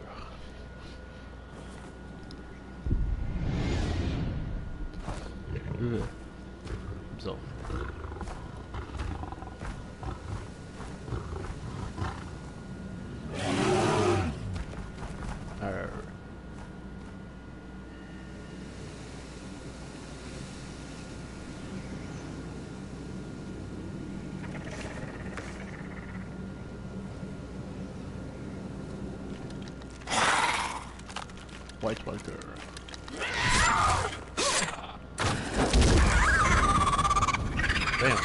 Speaker 1: Bizarre. White Walker. Damn.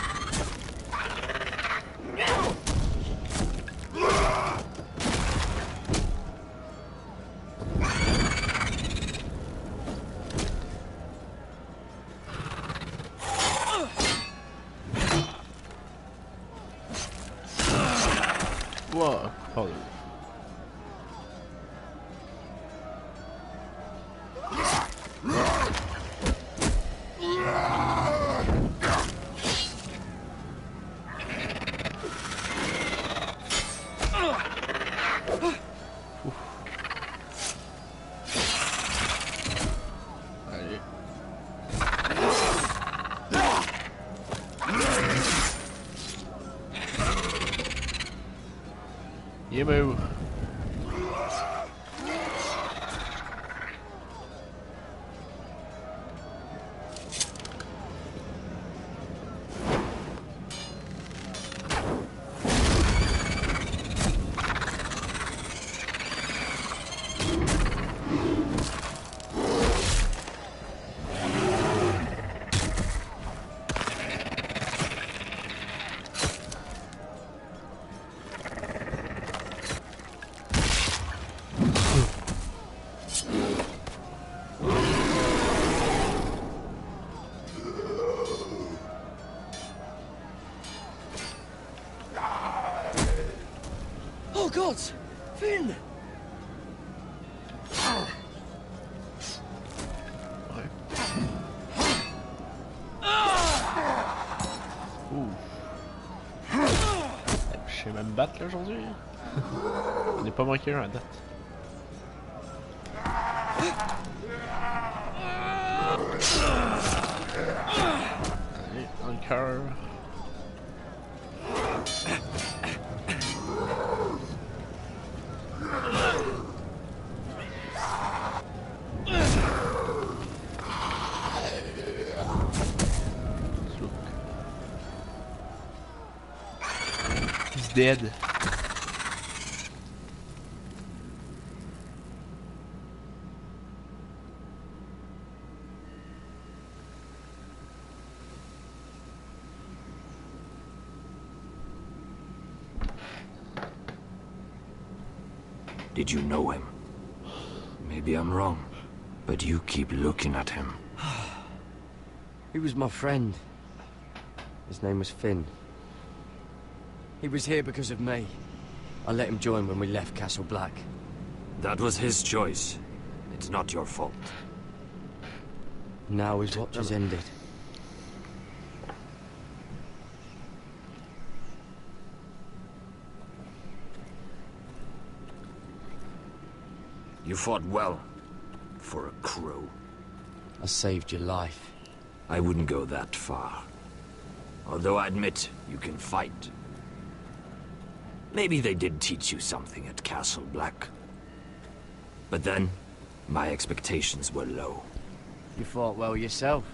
Speaker 1: Whoa, holy. You move.
Speaker 7: Oh God! Finn!
Speaker 1: Je sais même battre là aujourd'hui. On n'est pas manqué un à date. Allez, dans le cœur. He's dead.
Speaker 9: Did you know him? Maybe I'm wrong, but you keep looking at him.
Speaker 3: He was my friend. His name was Finn. He was here because of me. I let him join when we left Castle Black.
Speaker 9: That was his choice. It's not your fault.
Speaker 3: Now his watch has ended.
Speaker 9: You fought well. For a crow.
Speaker 3: I saved your life.
Speaker 9: I wouldn't go that far. Although I admit, you can fight. Maybe they did teach you something at Castle Black. But then, my expectations were low.
Speaker 3: You fought well yourself.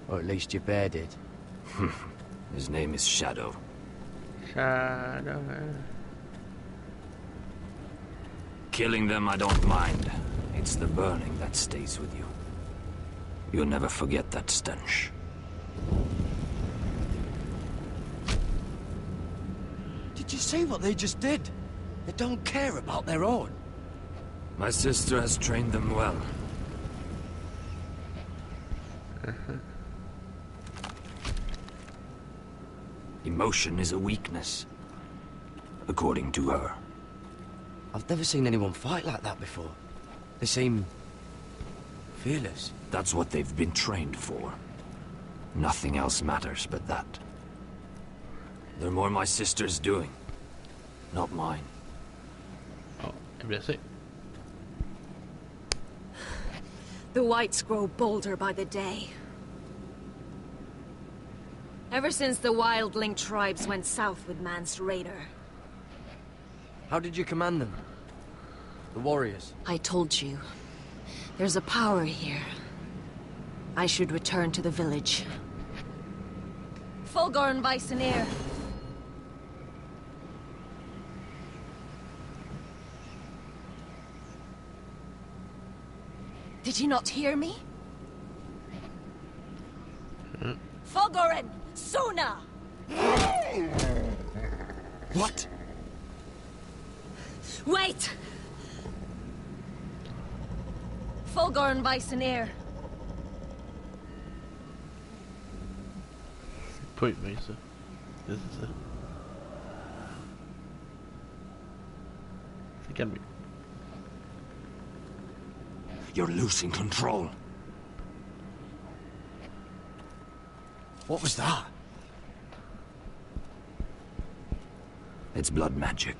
Speaker 3: Or at least your bear did.
Speaker 9: His name is Shadow.
Speaker 1: Shadow.
Speaker 9: Killing them I don't mind. It's the burning that stays with you. You'll never forget that stench.
Speaker 3: Did you see what they just did? They don't care about their own.
Speaker 9: My sister has trained them well. Emotion is a weakness. According to her.
Speaker 3: I've never seen anyone fight like that before. They seem... fearless.
Speaker 9: That's what they've been trained for. Nothing else matters but that. They're more my sister's doing, not mine.
Speaker 1: Oh, Merci.
Speaker 2: The whites grow bolder by the day. Ever since the wildling tribes went south with Man's raider.
Speaker 3: How did you command them? The warriors?
Speaker 2: I told you. There's a power here. I should return to the village. Fulgorn Weisenir. Did you not hear me? Fulgorn! Sona!
Speaker 3: What?
Speaker 2: Wait! Fulgorn Weisenir.
Speaker 1: Point me, so. This is it. It can be.
Speaker 9: You're losing control.
Speaker 3: What was that?
Speaker 9: It's blood magic.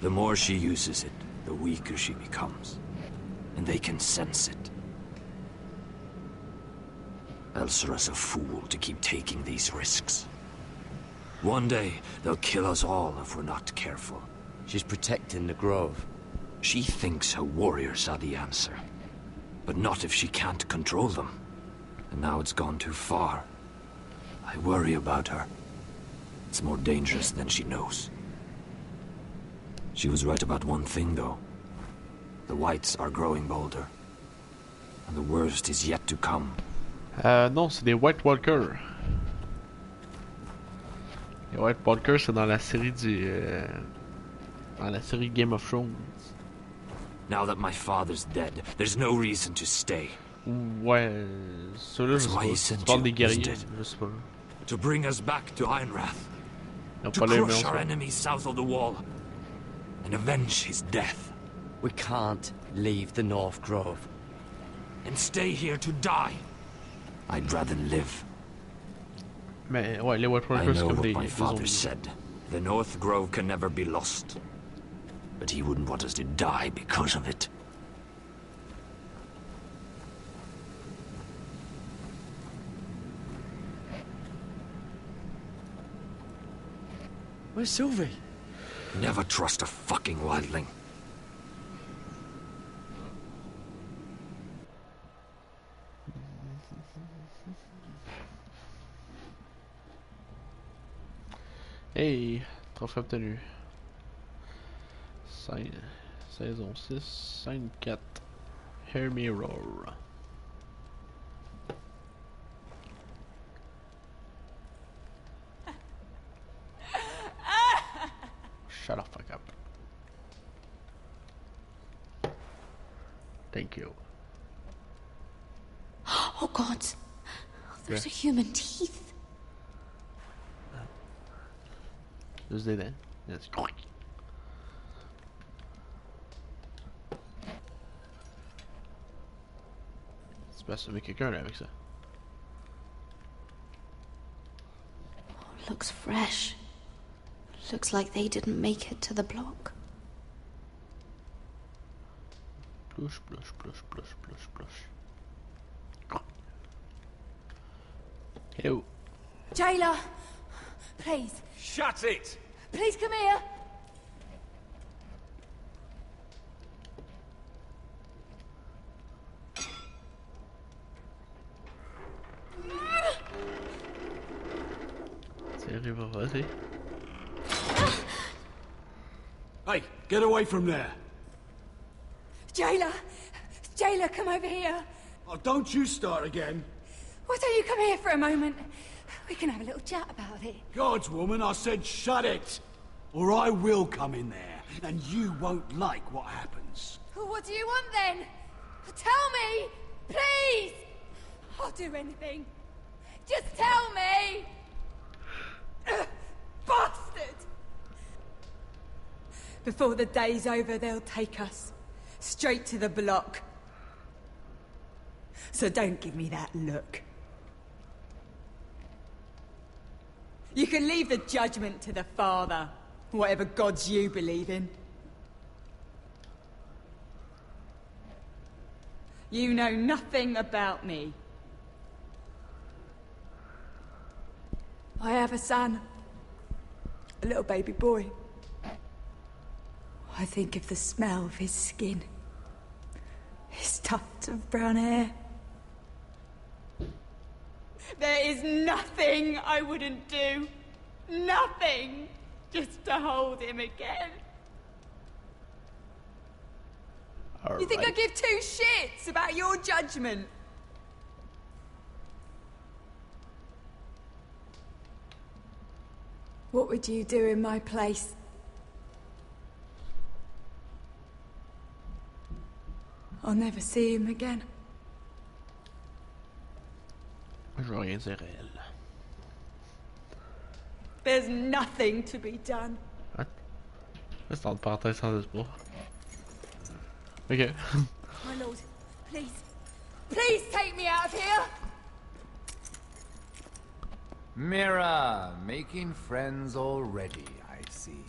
Speaker 9: The more she uses it, the weaker she becomes. And they can sense it. Elsera's a fool to keep taking these risks. One day, they'll kill us all if we're not careful.
Speaker 3: She's protecting the grove.
Speaker 9: She thinks her warriors are the answer. But not if she can't control them. And now it's gone too far. I worry about her. It's more dangerous than she knows. She was right about one thing, though. The whites are growing bolder. And the worst is yet to come.
Speaker 1: Non, c'est des White Walkers. Les White Walkers, c'est dans la série dans la série Game of Thrones.
Speaker 9: Now that my father's dead, there's no reason to stay.
Speaker 1: Ouais, ceux-là, je sais pas. Tu parles des guerriers, je sais pas.
Speaker 9: To bring us back to Ironrath.
Speaker 1: To
Speaker 9: crush our enemies south of the wall. And avenge his death.
Speaker 3: We can't leave the North Grove.
Speaker 9: And stay here to die. I'd rather live.
Speaker 1: Mais ouais, les White
Speaker 9: I
Speaker 1: Walkers
Speaker 9: know
Speaker 1: comme
Speaker 9: what
Speaker 1: des
Speaker 9: my father
Speaker 1: zombies.
Speaker 9: said. The North Grove can never be lost. But he wouldn't want us to die because of it.
Speaker 3: Where's Sylvie?
Speaker 9: Never trust a fucking wildling.
Speaker 1: Hey, trophée obtenu. Saison 6, scène 4. Hear me roar. Shut the fuck up. Thank you.
Speaker 6: Oh God, Those are human teeth.
Speaker 1: Just des dents. Yes. C'est pas assommer quelqu'un là avec ça.
Speaker 6: Looks fresh. Looks like they didn't make it to the block.
Speaker 1: Plush, plush, plush, plush, plush, plush. Ew.
Speaker 12: Jailer! Please.
Speaker 14: Shut it!
Speaker 12: Please come here!
Speaker 8: Hey, get away from there!
Speaker 12: Jailer! Jailer, come over here!
Speaker 8: Oh, don't you start again!
Speaker 12: Why don't you come here for a moment? We can have a little chat about it.
Speaker 8: Gods, woman, I said shut it! Or I will come in there, and you won't like what happens.
Speaker 12: What do you want then? Tell me! Please! I'll do anything. Just tell me! Bastard! Before the day's over, they'll take us straight to the block. So don't give me that look. You can leave the judgment to the Father, whatever gods you believe in. You know nothing about me. I have a son, a little baby boy. I think of the smell of his skin, his tufts of brown hair. There is nothing I wouldn't do. Nothing. Just to hold him again. You think I give two shits about your judgment? What would you do in my place? I'll never see him again.
Speaker 1: Je veux rien dire à elle.
Speaker 12: There's nothing to be done.
Speaker 1: What? C'est en parenthèse sans espoir. Ok.
Speaker 12: My lord, please. Please take me out of here!
Speaker 4: Mira, making friends already, I see.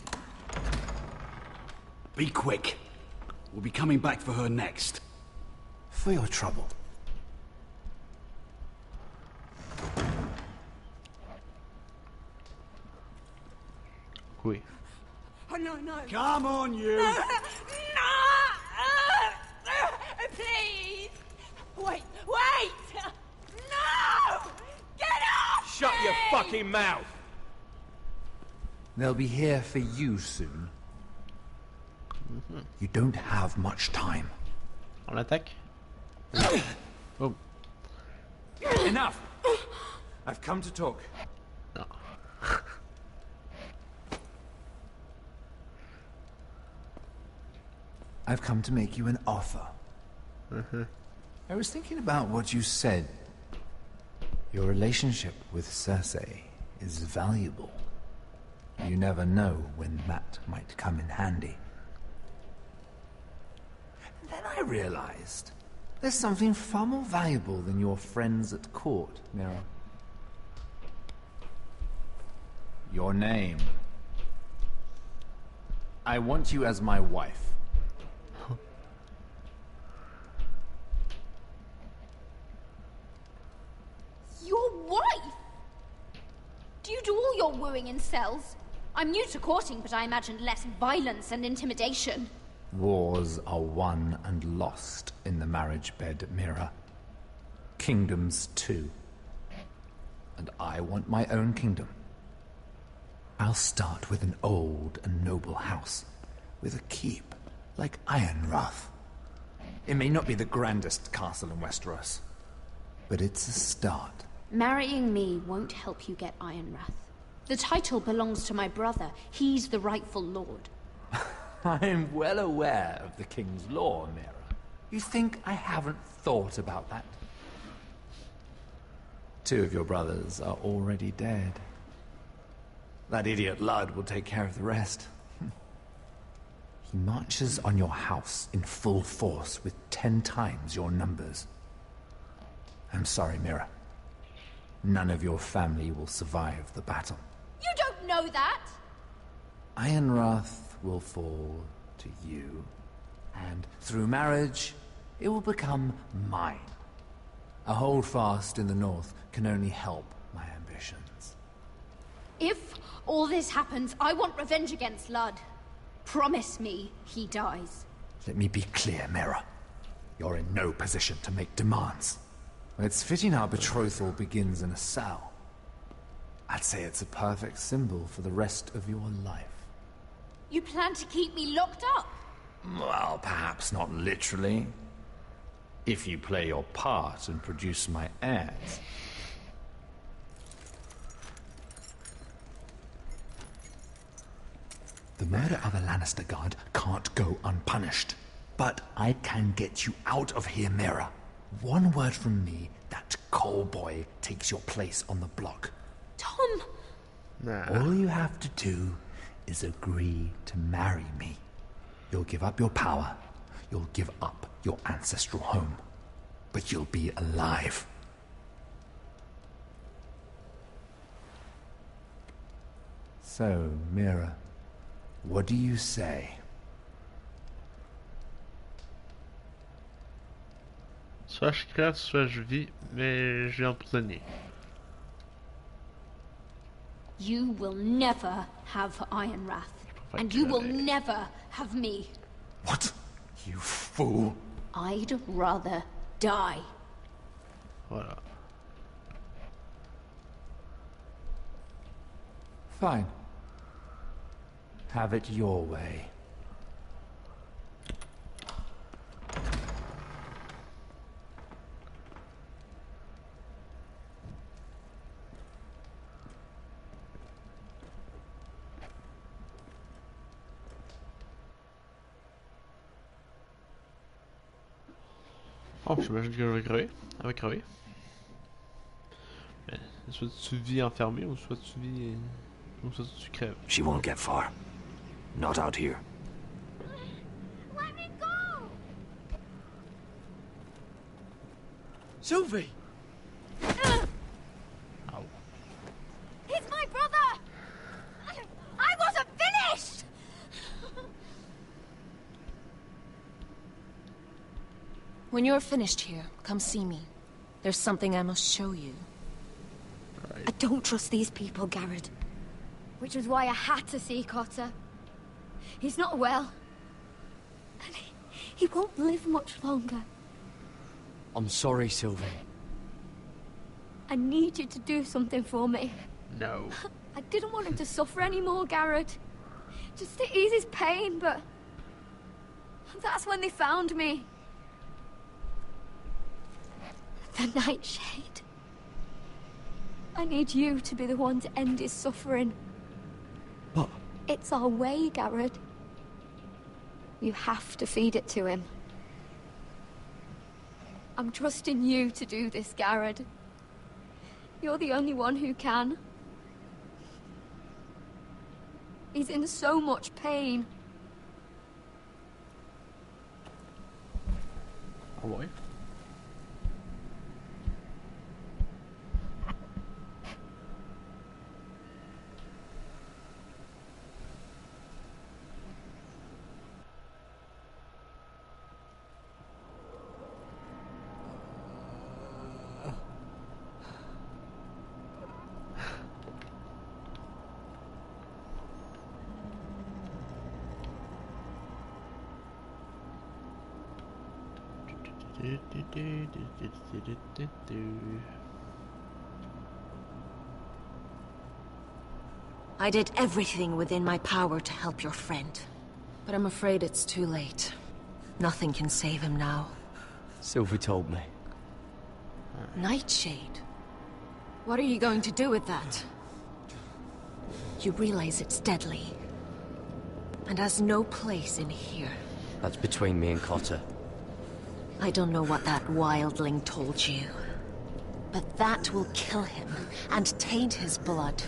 Speaker 8: Be quick. We'll be coming back for her next.
Speaker 18: For your trouble.
Speaker 1: Oui.
Speaker 12: Oh, no, no.
Speaker 8: Come on, you!
Speaker 12: No! Please! Wait! Wait! No! Get off!
Speaker 14: Shut your fucking mouth!
Speaker 4: They'll be here for you soon. You don't have much time.
Speaker 1: On attaque? Oh.
Speaker 11: Enough! I've come to talk.
Speaker 1: No.
Speaker 4: I've come to make you an offer. I was thinking about what you said. Your relationship with Cersei is valuable. You never know when that might come in handy. And then I realized there's something far more valuable than your friends at court, Mira. Your name. I want you as my wife.
Speaker 6: Your wife? Do you do all your wooing in cells? I'm new to courting, but I imagined less violence and intimidation.
Speaker 4: Wars are won and lost in the marriage bed, Mira. Kingdoms too. And I want my own kingdom. I'll start with an old and noble house, with a keep, like Ironrath. It may not be the grandest castle in Westeros, but it's a start.
Speaker 6: Marrying me won't help you get Ironrath. The title belongs to my brother. He's the rightful lord.
Speaker 4: I'm well aware of the king's law, Mira. You think I haven't thought about that? 2 of your brothers are already dead. That idiot Ludd will take care of the rest. He marches on your house in full force with 10 times your numbers. I'm sorry, Mira. None of your family will survive the battle.
Speaker 6: You don't know that!
Speaker 4: Ironrath will fall to you, and through marriage, it will become mine. A holdfast in the north can only help my ambitions.
Speaker 6: If all this happens, I want revenge against Ludd. Promise me he dies.
Speaker 4: Let me be clear, Mira. You're in no position to make demands. It's fitting our betrothal begins in a cell. I'd say it's a perfect symbol for the rest of your life.
Speaker 6: You plan to keep me locked up?
Speaker 4: Well, perhaps not literally. If you play your part and produce my heirs. The murder of a Lannister guard can't go unpunished. But I can get you out of here, Mira. One word from me, that coal boy takes your place on the block.
Speaker 6: Tom!
Speaker 1: Nah.
Speaker 4: All you have to do is agree to marry me. You'll give up your power. You'll give up your ancestral home. But you'll be alive. So, Mira, what do you say?
Speaker 1: Soit je crève, soit je vis, mais je vais emprisonner.
Speaker 6: You will never have Ironrath. And you will never have me.
Speaker 4: What? You fool.
Speaker 6: I'd rather die.
Speaker 1: Voilà.
Speaker 4: Fine. Have it your way.
Speaker 1: Oh, j'imagine que je vais crever. Elle va crever. Mais soit tu vis enfermé ou soit tu vis. Ou soit tu crèves.
Speaker 9: She won't get far. Not out here.
Speaker 6: Let me go!
Speaker 17: Sylvie!
Speaker 1: Ow.
Speaker 6: He's my brother! I wasn't finished!
Speaker 13: When you're finished here, come see me. There's something I must show you.
Speaker 1: Right.
Speaker 6: I don't trust these people, Garrett. Which was why I had to see Cotter. He's not well. And he won't live much longer.
Speaker 3: I'm sorry, Sylvie.
Speaker 6: I need you to do something for me.
Speaker 1: No.
Speaker 6: I didn't want him to suffer anymore, Garrett. Just to ease his pain, but... that's when they found me. The Nightshade. I need you to be the one to end his suffering.
Speaker 3: What?
Speaker 6: It's our way, Garrett. You have to feed it to him. I'm trusting you to do this, Garrett. You're the only one who can. He's in so much pain.
Speaker 1: Ah ouais.
Speaker 13: I did everything within my power to help your friend. But I'm afraid it's too late. Nothing can save him now.
Speaker 3: Sylvie told me.
Speaker 13: Nightshade? What are you going to do with that? You realize it's deadly. And has no place in here.
Speaker 3: That's between me and Cotter.
Speaker 13: I don't know what that wildling told you. But that will kill him and taint his blood.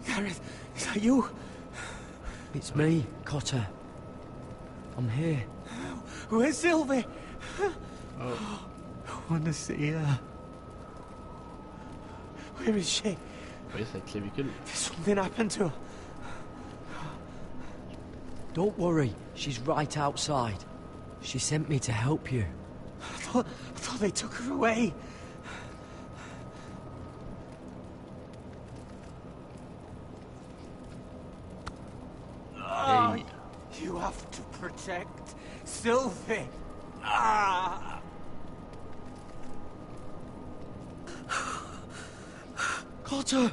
Speaker 7: Gareth, is that you?
Speaker 3: It's me, Cotter. I'm here.
Speaker 7: Where's Sylvie? Oh. I want to see her. Where is she?
Speaker 1: Oui, c'est la clavicule.
Speaker 7: Did something happen to her?
Speaker 3: Don't worry, she's right outside. She sent me to help you.
Speaker 7: I thought they took her away.
Speaker 1: Hey.
Speaker 7: You have to protect Sylvie. Ah.
Speaker 3: Cotter!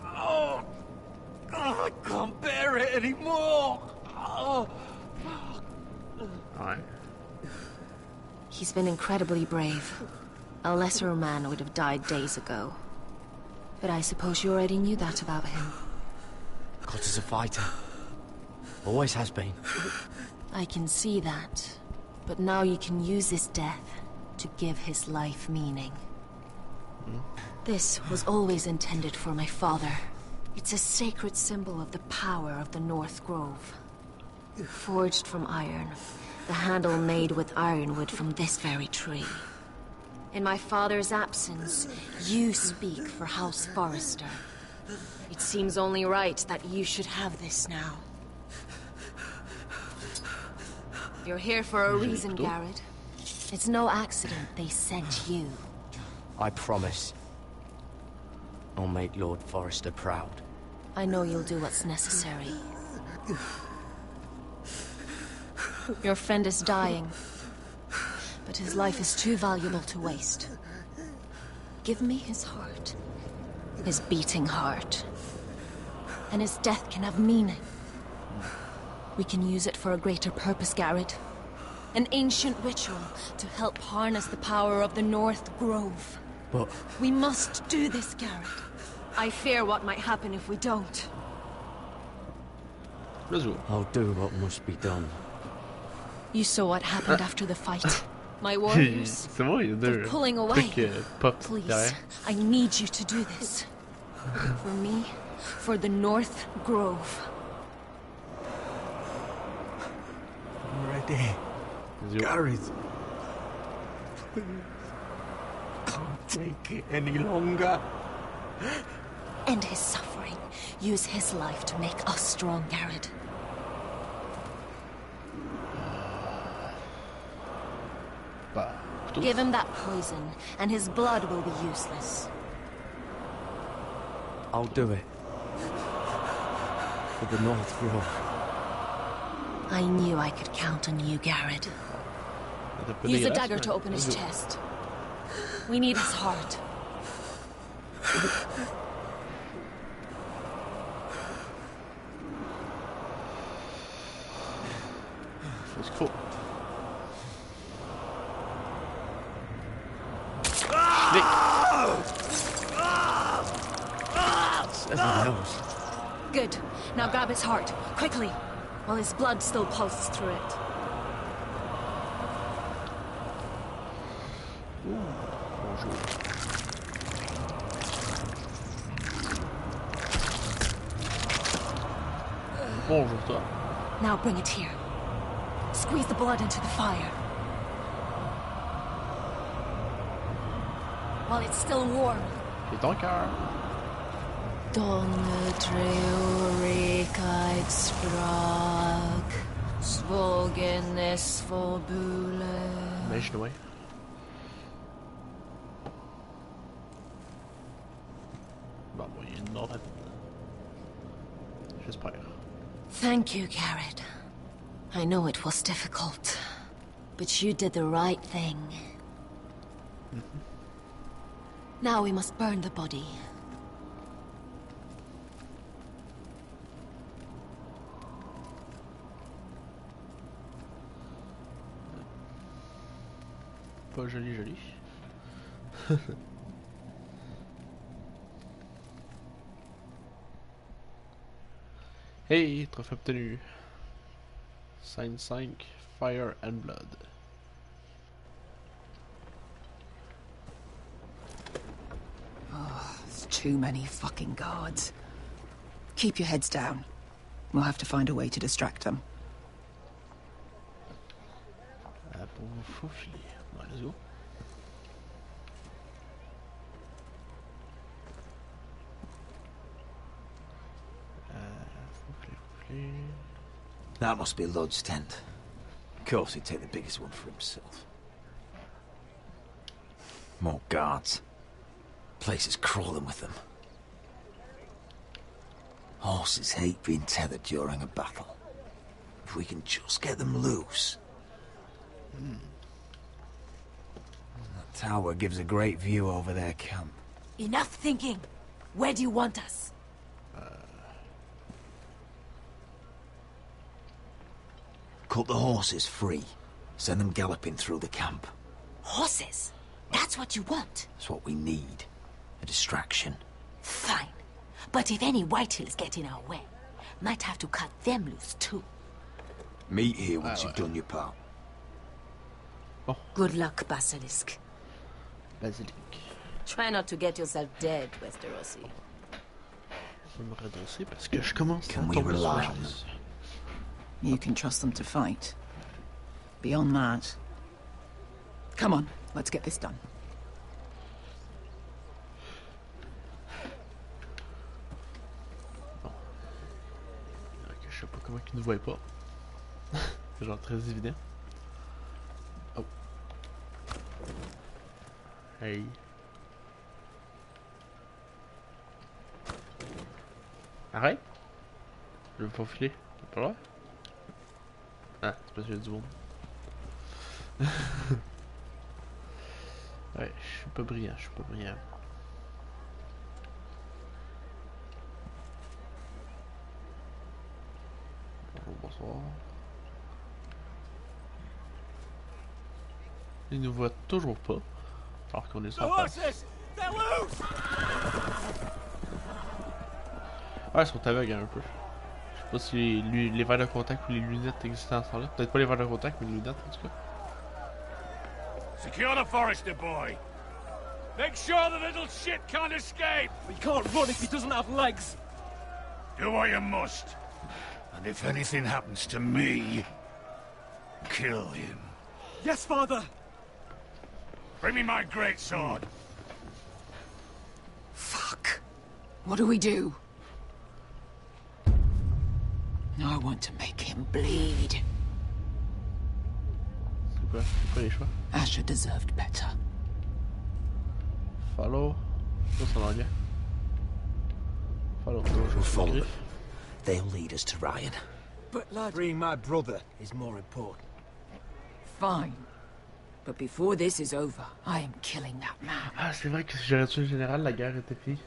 Speaker 7: Oh, I can't bear it anymore. Oh.
Speaker 1: Alright.
Speaker 13: He's been incredibly brave. A lesser man would have died days ago. But I suppose you already knew that about him.
Speaker 3: Cotter's a fighter. Always has been.
Speaker 13: I can see that. But now you can use his death to give his life meaning. This was always intended for my father. It's a sacred symbol of the power of the North Grove. Forged from iron, the handle made with ironwood from this very tree. In my father's absence, you speak for House Forrester. It seems only right that you should have this now. You're here for a reason, Garrett. It's no accident they sent you.
Speaker 3: I promise. I'll make Lord Forrester proud.
Speaker 13: I know you'll do what's necessary. Your friend is dying, but his life is too valuable to waste. Give me his heart. His beating heart. And his death can have meaning. We can use it for a greater purpose, Garrett. An ancient ritual to help harness the power of the North Grove.
Speaker 3: But...
Speaker 13: we must do this, Garrett. I fear what might happen if we don't.
Speaker 3: I'll do what must be done.
Speaker 13: You saw what happened after the fight. My warriors, they're pulling away. Please, I need you to do this. For me, for the North Grove.
Speaker 7: I'm ready. Gareth. Please. Can't take it any longer.
Speaker 13: End his suffering. Use his life to make us strong, Garrett. Give him that poison, and his blood will be useless.
Speaker 3: I'll do it. For the North Grove.
Speaker 13: I knew I could count on you, Garrett. Use a dagger to open his chest. We need his heart.
Speaker 1: It's cool.
Speaker 13: Good. Now grab his heart, quickly, while his blood still pulses through it.
Speaker 1: Bonjour, toi.
Speaker 13: Now bring it here. Squeeze the blood into the fire. While it's still warm.
Speaker 1: J'ai ton cœur.
Speaker 13: Donne treurigheid sprak, zwogen is volbule.
Speaker 1: Imagine away. Bah, bon, il y a une mort à... J'espère.
Speaker 13: Thank you, Garrett. I know it was difficult, but you did the right thing. Now we must burn the body.
Speaker 1: Pas joli, joli. Hey, trophée obtenu. Sign 5, Fire and Blood.
Speaker 19: Oh, there's too many fucking guards. Keep your heads down. We'll have to find a way to distract them.
Speaker 1: Pour vous faufiler. Bon, let's go.
Speaker 7: That must be Lud's tent. Of course he'd take the biggest one for himself. More guards. Place is crawling with them. Horses hate being tethered during a battle. If we can just get them loose. That tower gives a great view over their camp.
Speaker 10: Enough thinking. Where do you want us?
Speaker 7: Cut the horses free. Send them galloping through the camp.
Speaker 10: Horses? That's what you want?
Speaker 7: That's what we need. A distraction.
Speaker 10: Fine. But if any whitehills get in our way, might have to cut them loose too.
Speaker 7: Meet here once you've done your part.
Speaker 1: Oh.
Speaker 10: Good luck, Basilisk.
Speaker 1: Basilisk.
Speaker 10: Try not to get yourself dead, Westerosi.
Speaker 1: Je vais me redresser parce que je commence à
Speaker 7: Can we
Speaker 1: tomber
Speaker 7: rely
Speaker 1: sur
Speaker 7: on
Speaker 1: la
Speaker 7: them?
Speaker 19: You can trust them to fight. Beyond that... Come on, let's get this done.
Speaker 1: Bon. Ok, je sais pas comment ils ne voient pas. C'est genre très évident. Oh. Hey. Arrête. Je veux pas filer. T'as pas le droit? Ah, c'est parce qu'il y a du monde. Ouais, je suis pas brillant, je suis pas brillant. Bonjour, bonsoir. Ils nous voient toujours pas, alors qu'on est sur place. Ouais, ils sont aveugles un peu. Je sais pas si les verres de contact ou les lunettes existent en ce temps-là. Peut-être pas les verres de contact, mais les lunettes en tout cas.
Speaker 15: Secure the Forester boy. Make sure the little shit can't escape.
Speaker 17: We can't run if he doesn't have legs.
Speaker 15: Do what you must. And if anything happens to me, kill him.
Speaker 17: Yes, father.
Speaker 15: Bring me my greatsword.
Speaker 19: Fuck. What do we do? I want to make him bleed.
Speaker 1: C'est quoi les choix?
Speaker 19: Asher deserved better.
Speaker 1: Follow. Ça, c'est en anglais. Follow.
Speaker 7: We'll follow them. They'll lead us to Ryan.
Speaker 17: But lad, freeing my brother is more important.
Speaker 19: Fine. But before this is over, I am killing that man.
Speaker 1: Ah, c'est vrai que si j'aurais tué le général, la guerre était finie.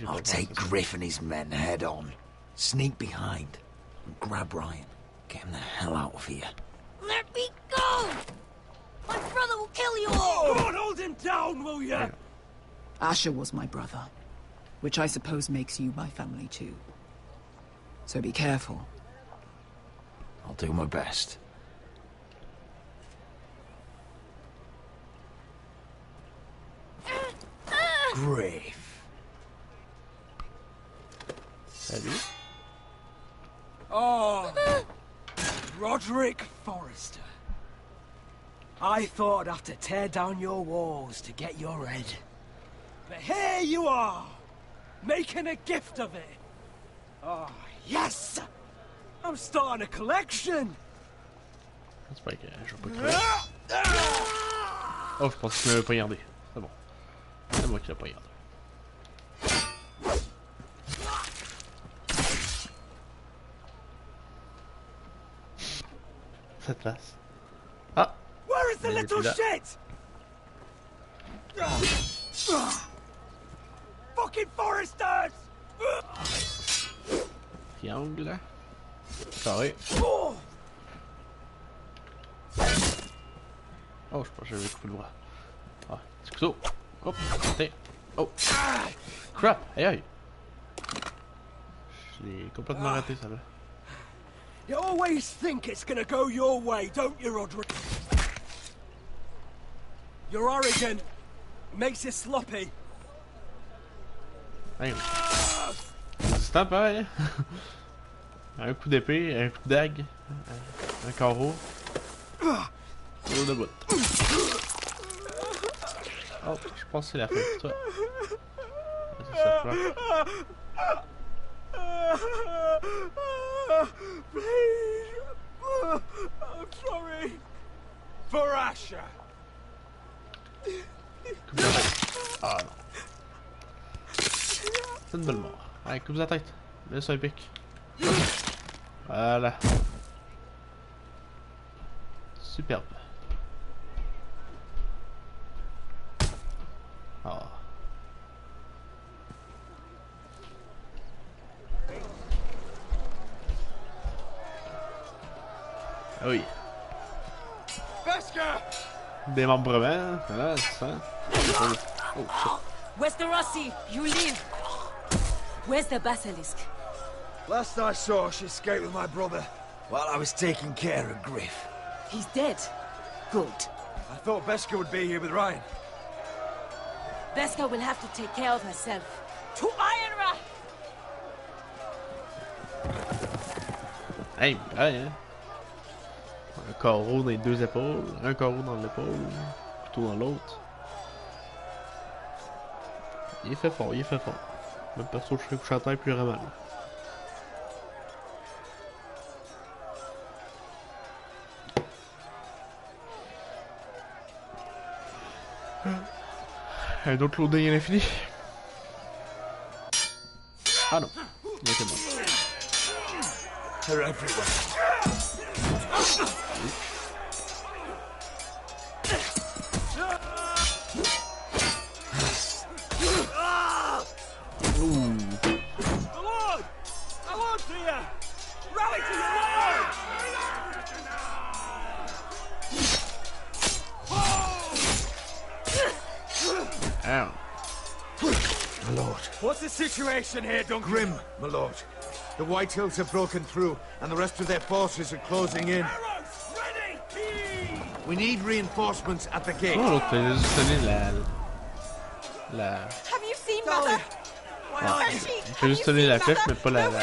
Speaker 7: I'll take Griff and his men head on. Sneak behind. And grab Ryan. Get him the hell out of here.
Speaker 10: Let me go! My brother will kill you all!
Speaker 17: Come on, hold him down, will ya?
Speaker 19: Asher was my brother, which I suppose makes you my family too. So be careful.
Speaker 7: I'll do my best. Griff.
Speaker 1: Salut.
Speaker 17: Oh, Roderick Forrester. I thought I'd have to tear down your walls to get your head. But here you are, making a gift of it. Oh, yes! I'm starting a collection.
Speaker 1: C'est pas que je veux pas crever. Oh, je pense qu'il m'avait pas regardé. C'est bon. C'est moi qui l'ai pas regardé. Cette place. Ah!
Speaker 17: Where is the little shit? Fucking Foresters!
Speaker 1: Triangle. Carré. Oh, je pense que j'avais coupé le bras. Ah, petit couteau. Hop, tiens. Oh. Crap, aïe aïe. Je l'ai complètement raté, ça là.
Speaker 17: You always think it's gonna go your way, don't you, Roderick? You're arrogant. Makes you sloppy.
Speaker 1: Hey. C'est pareil. Un coup d'épée, un coup de dague, un carreau. Tour de bout. Oh, je pense que c'est la fin pour toi. C'est ça,
Speaker 17: Please. I'm sorry. For Asher.
Speaker 1: Coupe la tête. Ah non. C'est une belle mort. Allez, coupe la tête. Mets ça épique. Voilà. Superbe. Ah. Ah oui. Démembrement, voilà, c'est ça. Oh shit.
Speaker 10: Westerosi, you live. Where's the basilisk?
Speaker 16: Last I saw, she escaped with my brother while I was taking care of Griff.
Speaker 10: He's dead. Good.
Speaker 16: I thought Beskha would be here with Ryan.
Speaker 10: Beskha will have to take care of herself. To Ironra!
Speaker 1: Hey, ouais, hein. Un carreau dans les deux épaules, un carreau dans l'épaule, couteau dans l'autre. Il est fait fort, il est fait fort. Même perso, je serais couché à terre plus vraiment. Un autre loading à l'infini. Ah non, il était mort.
Speaker 16: They're everywhere.
Speaker 17: The Lord! Our Lord's here! Rally to your Lord!
Speaker 1: Ow.
Speaker 8: My lord.
Speaker 17: What's the situation here, Duncan?
Speaker 8: Grim, my lord. The White Hills have broken through, and the rest of their forces are closing in. We need reinforcements at the gate.
Speaker 1: Oh, l'autre fait juste tenir la...
Speaker 2: Have you seen Mother?
Speaker 1: Ah, il fait juste tenir la flèche, mais pas la corde.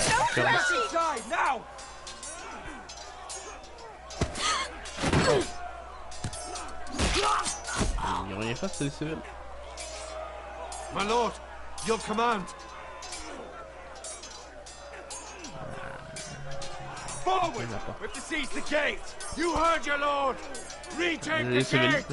Speaker 17: Now!
Speaker 1: Ils ont rien fait, c'est les civils.
Speaker 8: My lord, your command.
Speaker 17: Forward! We have to seize the gate! You heard your lord! Retake the gate!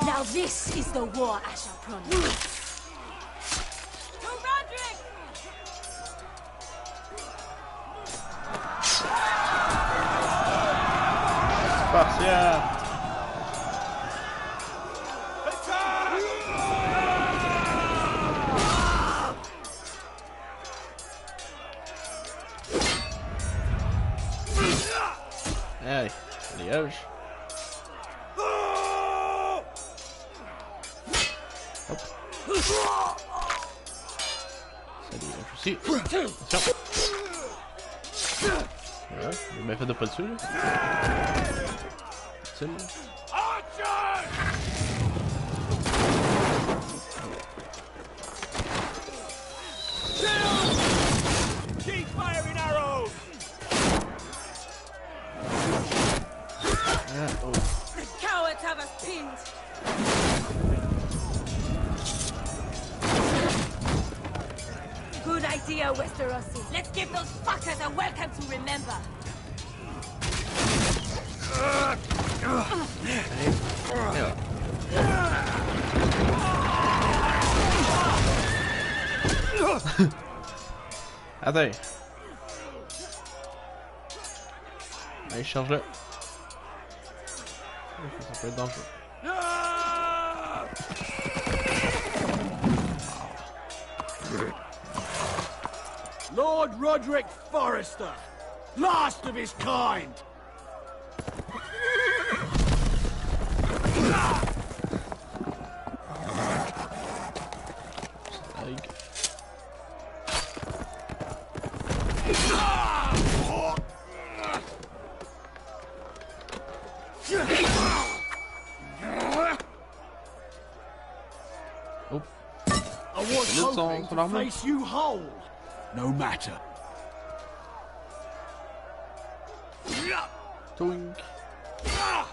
Speaker 10: Now this is the war Asher promised.
Speaker 2: To Roderick!
Speaker 1: Spartiate! Allez, dégage. Hop. Ça dégage aussi. Attention. Voilà, j'ai bien fait de pas le tuer là. Utile.
Speaker 17: Keep firing arrows!
Speaker 1: Oh.
Speaker 2: The cowards have us pinned!
Speaker 10: Good idea, Westerosi. Let's give those fuckers a welcome to remember.
Speaker 1: Attends. Allez, charge-le. Ça peut être dangereux.
Speaker 16: Lord Roderick Forrester, last of his kind. I was hoping to face you whole. No matter.
Speaker 1: Doink.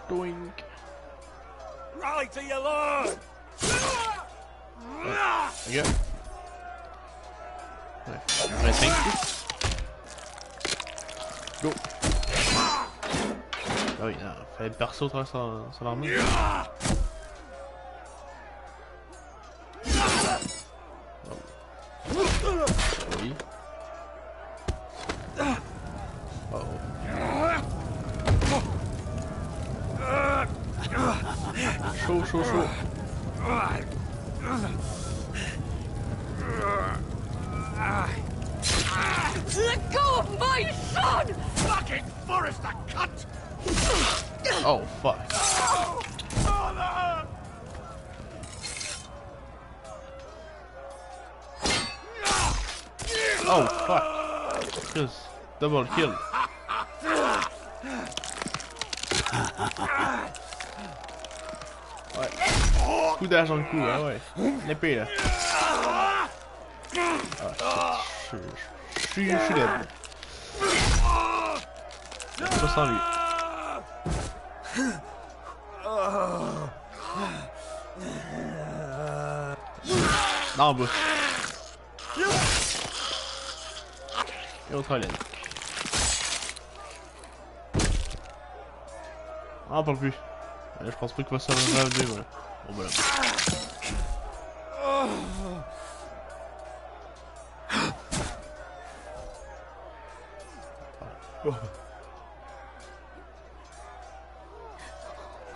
Speaker 1: Doink.
Speaker 16: Rally to your lord!
Speaker 1: Ok. Ouais. On va 5 coups. Go. Ah oui, non, fallait percer au travers son armure. Oui. Oh. Chaud, chaud, chaud.
Speaker 12: Let go of my son!
Speaker 16: Fucking Forrester, cunt!
Speaker 1: Oh, fuck. Oh, fuck. Just double kill. Ouais. Coup d'âge dans le cou, ah ouais. L'épée là. Ah, je suis dead. Je sens lui. Non, en bas. Et autre laine. Ah, on parle plus. Je pense pas qu'il va se revenir, voilà. Bon, voilà. Oh.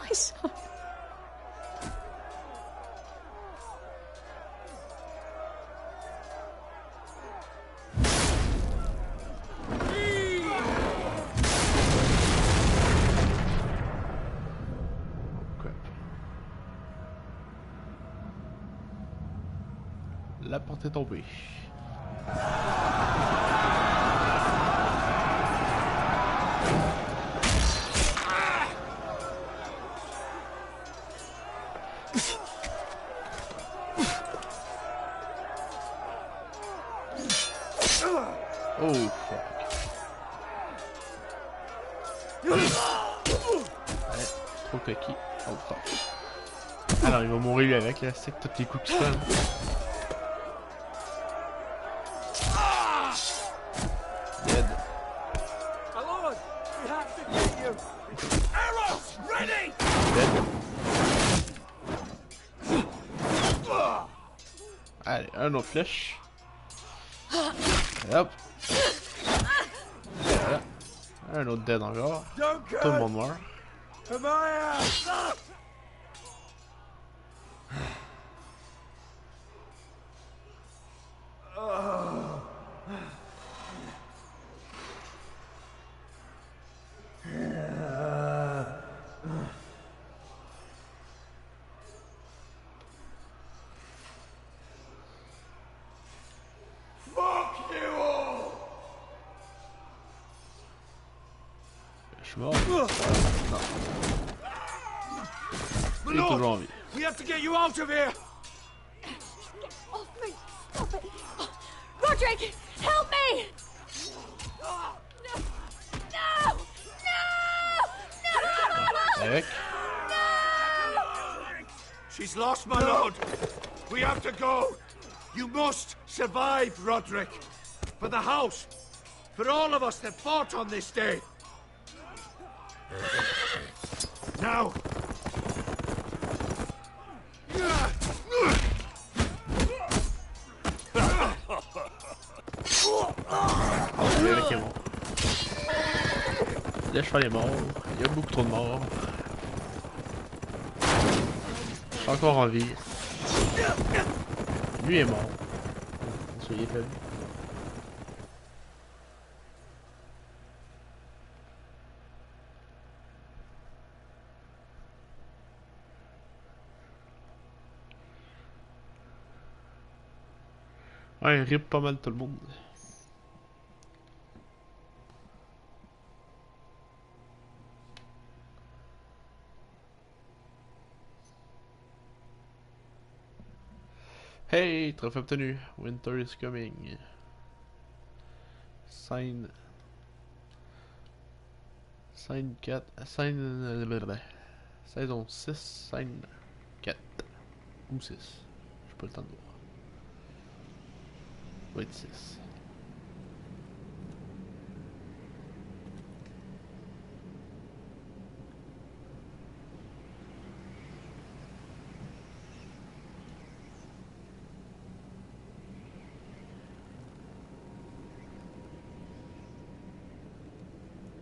Speaker 12: My son.
Speaker 1: La porte est tombée. Oh fuck. Ouais, trop coquille. Oh fuck. Alors il va mourir lui avec là, c'est que tous les coups qui se prennent. Dead.
Speaker 16: My lord, we have to get you. Arrows ready.
Speaker 1: Dead. Allez, un autre flèche. Hop. Voilà. Un autre dead encore. Tout le monde meurt. Je suis mort. Non. Il est toujours en vie.
Speaker 16: We have to get you out of here.
Speaker 12: Get off me! Stop it! Roderick, help me! No! No! No!
Speaker 1: Avec.
Speaker 8: She's lost, my lord. We have to go. You must survive, Roderick. For the house. For all of us that fought on this day. Now.
Speaker 1: Le mec est mort. Le cheval est mort. Il y a beaucoup trop de morts. Je suis encore en vie. Lui est mort. Soyez faible. Ouais, rip pas mal tout le monde. Hey, trophée obtenu. Winter is coming. Sign 4. Saison 6. Sign 4. Ou 6. J'ai pas le temps de voir. Va être 6.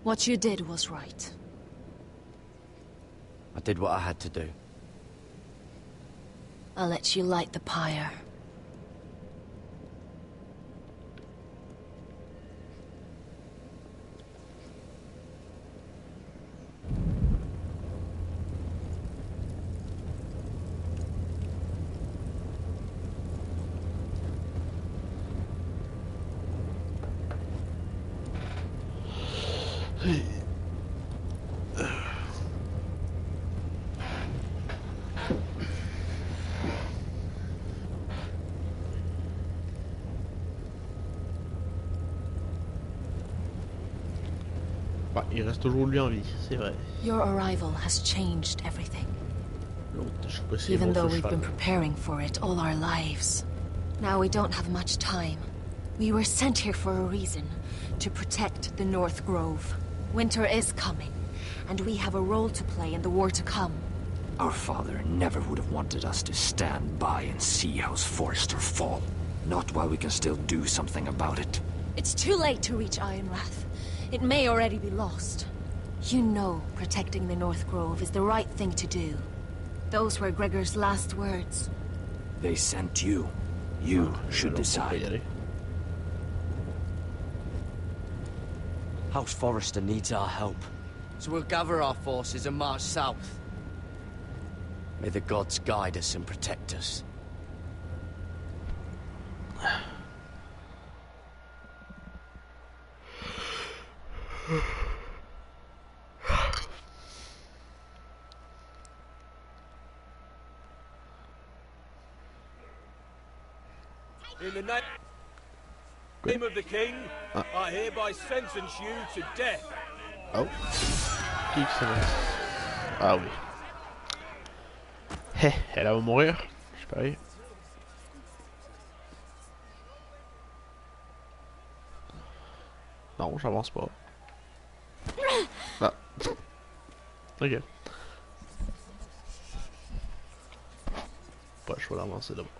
Speaker 13: What you did was right.
Speaker 3: I did what I had to do.
Speaker 13: I'll let you light the pyre.
Speaker 1: Bah, il reste toujours lui en vie, c'est vrai.
Speaker 13: Your arrival has changed everything.
Speaker 1: L'autre, je sais pas si
Speaker 13: Even though we've been preparing for it all our lives. Now we don't have much time. We were sent here for a reason. To protect the North Grove. Winter is coming. And we have a role to play in the war to come.
Speaker 9: Our father never would have wanted us to stand by and see House Forrester fall. Not while we can still do something about it.
Speaker 13: It's too late to reach Ironrath. It may already be lost. You know protecting the North Grove is the right thing to do. Those were Gregor's last words.
Speaker 9: They sent you. You should decide.
Speaker 3: House Forrester needs our help. So we'll gather our forces and march south. May the gods guide us and protect us.
Speaker 14: In the name of the king, I hereby sentence you to death.
Speaker 1: Oh. Qui ça va? Ah oui. Hé, elle va mourir. Je parie. Non, j'avance pas. Ah. Ok. Pas le choix d'avancer d'abord.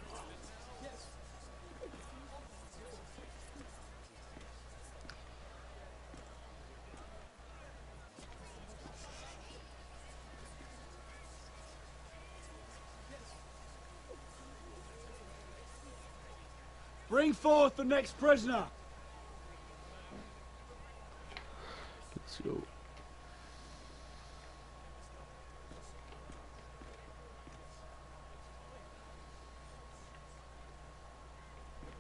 Speaker 17: Bring forth the next prisoner.
Speaker 1: Let's go.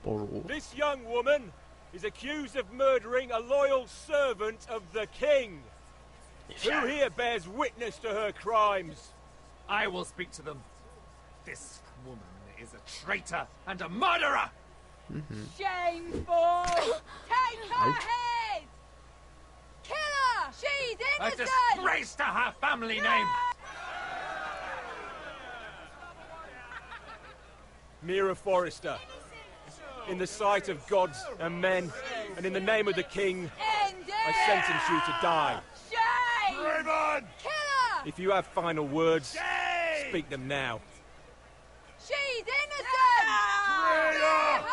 Speaker 1: Bonjour.
Speaker 14: This young woman is accused of murdering a loyal servant of the king. Who here bears witness to her crimes?
Speaker 11: I will speak to them. This woman is a traitor and a murderer!
Speaker 12: Shameful! Take her head! Kill her! She's
Speaker 11: A
Speaker 12: innocent!
Speaker 11: disgrace to her family name!
Speaker 14: Mira Forrester, in the sight of gods and men, and in the name of the king, I sentence you to die.
Speaker 12: Shame!
Speaker 14: Raven!
Speaker 12: Kill her!
Speaker 14: If you have final words, speak them now.
Speaker 12: She's innocent!
Speaker 14: Traitor!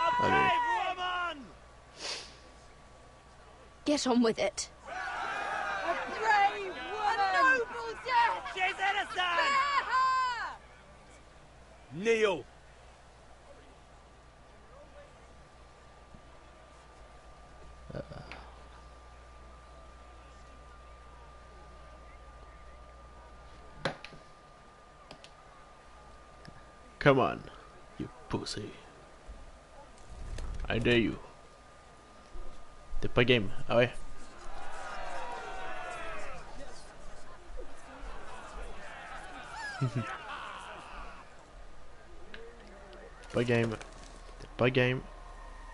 Speaker 12: A brave woman!
Speaker 6: Get on with it.
Speaker 12: A brave woman! A noble death! She's innocent! Spare her!
Speaker 14: Kneel!
Speaker 1: Come on, you pussy. I dare you. T'es pas game, ah ouais. Pas game. T'es pas game.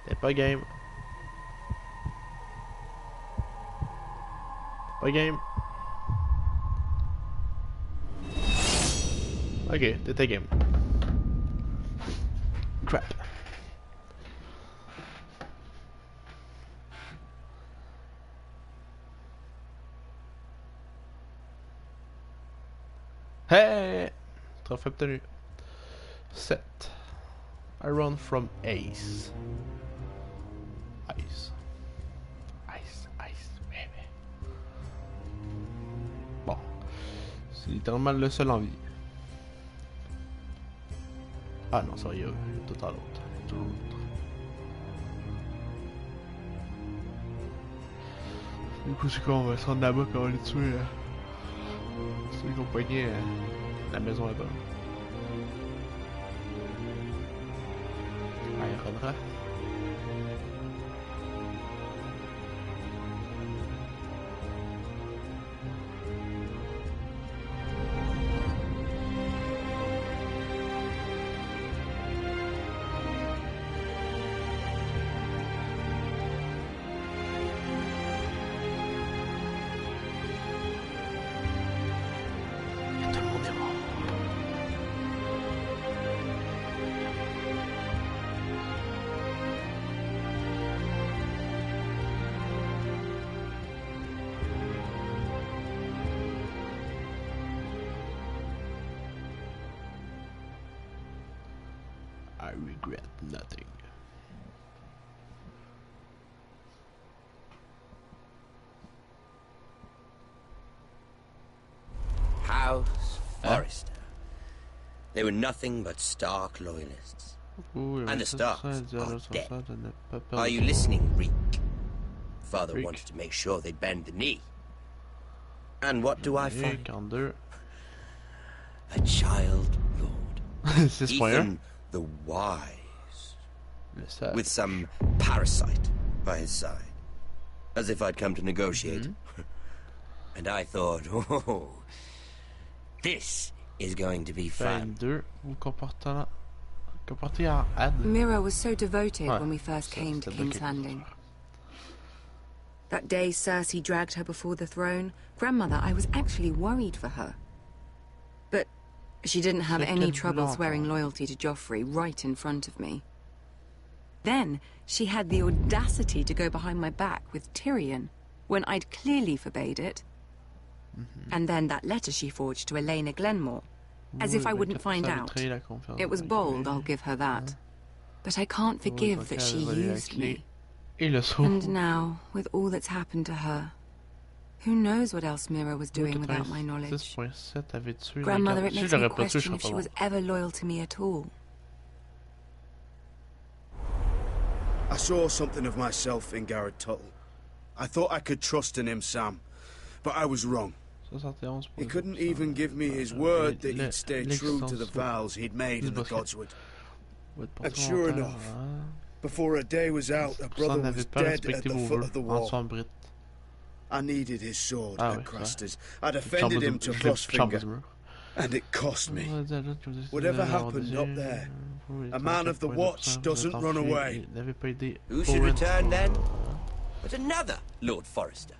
Speaker 1: T'es pas game. Pas game. Ok, t'étais game. Crap. Hey! Trophée obtenu. 7. I run from Ace. Ice. Ice, ice, baby. Bon. C'est littéralement le seul en vie. Ah non, ça va, il y a tout à l'autre. Du coup, c'est quoi? On va se rendre là-bas quand on va les tuer. C'est qu'on poignait la maison là-bas. Allez, rendra. I regret nothing.
Speaker 20: House Forrester. They were nothing but stark loyalists. And the Starks are dead. Are you listening, Reek? Father wanted to make sure they'd bend the knee. And what do I find? A child lord. Ethan the Wise. With some parasite by his side. As if I'd come to negotiate. And I thought, oh, this is going to be fun.
Speaker 2: Mira was so devoted when we first came to King's Landing. That day Cersei dragged her before the throne, Grandmother, I was actually worried for her. But she didn't have any trouble swearing loyalty to Joffrey right in front of me. Then she had the audacity to go behind my back with Tyrion, when I'd clearly forbade it. And then that letter she forged to Elena Glenmore, as if I wouldn't find out. It was bold, I'll give her that. But I can't forgive that she used me. And now, with all that's happened to her, who knows what else Mira was doing without my knowledge? Grandmother, it makes me question if she was ever loyal to me at all.
Speaker 16: I saw something of myself in Garrett Tuttle. I thought I could trust in him, Sam, but I was wrong. He couldn't even give me his word that he'd stay true to the vows he'd made in the Godswood. And sure enough, before a day was out, a brother was dead at the foot of the wall. I needed his sword at Craster's. I'd offended him to Frostfinger, and it cost me. Whatever happened up there, a man of the Watch doesn't run away.
Speaker 20: Who should return then? But another Lord Forrester.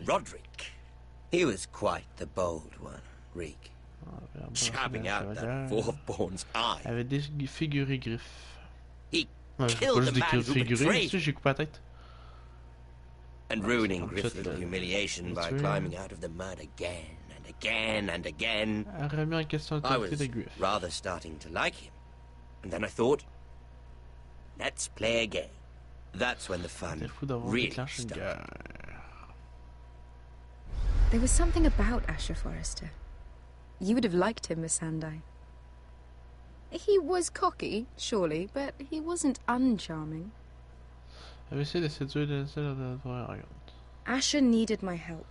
Speaker 20: Roderick. He was quite the bold one, Reek. Jabbing out that fourth-born's eye. He killed the man who betrayed him. And ruining Griff's little humiliation by climbing out of the mud again and again and again. I was rather starting to like him. And then I thought, let's play a game. That's when the fun really started.
Speaker 2: There was something about Asher Forrester. You would have liked him, Miss Sandai. He was cocky, surely, but he wasn't uncharming. Asher needed my help.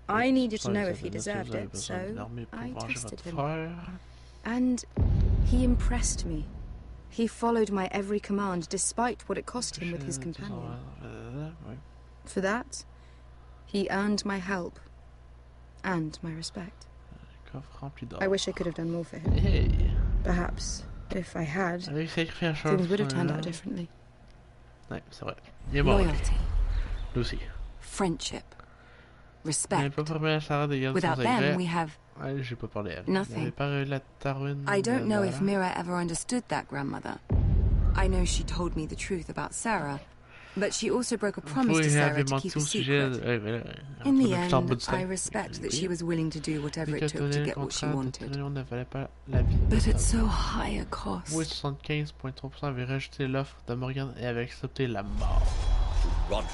Speaker 2: I needed to know if he deserved it, so I tested him. And He impressed me. He followed my every command, despite what it cost him with his companion. For that, he earned my help and my respect. I wish I could have done more for him. Perhaps, if I had, things would have turned out differently. Loyalty. Friendship. Respect. Without them, we have nothing. I don't know if Mira ever understood that, grandmother. I know she told me the truth about Sarah, but she also broke a promise to Sarah to keep a secret. In the end, I respect that she was willing to do whatever it took to get what she wanted. But at so high a cost.
Speaker 1: 75.3% avait rejeté l'offre de Morgan et avait accepté la mort.
Speaker 20: Roderick.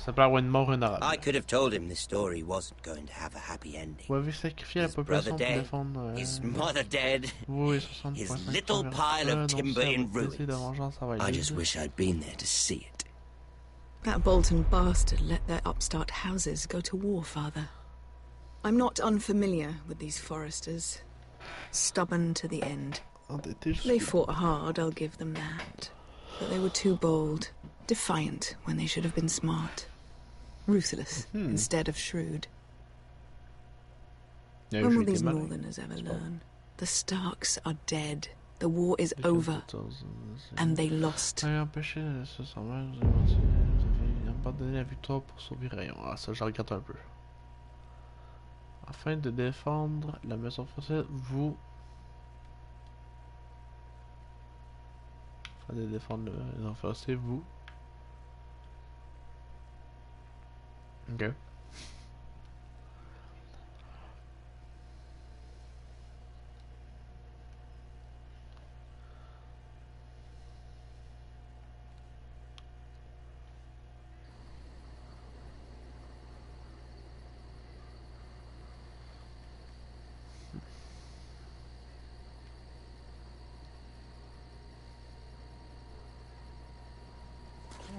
Speaker 1: Ça peut avoir une mort honorable.
Speaker 20: I could have told him this story wasn't going to have a happy ending.
Speaker 1: Vous avez sacrifié la population pour défendre.
Speaker 20: His mother dead. His little pile of timber in ruins. I just wish I'd been there to see it.
Speaker 19: That Bolton bastard let their upstart houses go to war, Father. I'm not unfamiliar with these foresters. Stubborn to the end. They fought hard, I'll give them that. But they were too bold. Defiant when they should have been smart. Ruthless instead of shrewd. When will these northerners ever learn? The Starks are dead. The war is over. And they lost.
Speaker 1: Abandonner la victoire pour sauver Rayon. Ah, ça, je regrette un peu. Afin de défendre la maison française, vous. Afin de défendre la maison française, vous. Ok.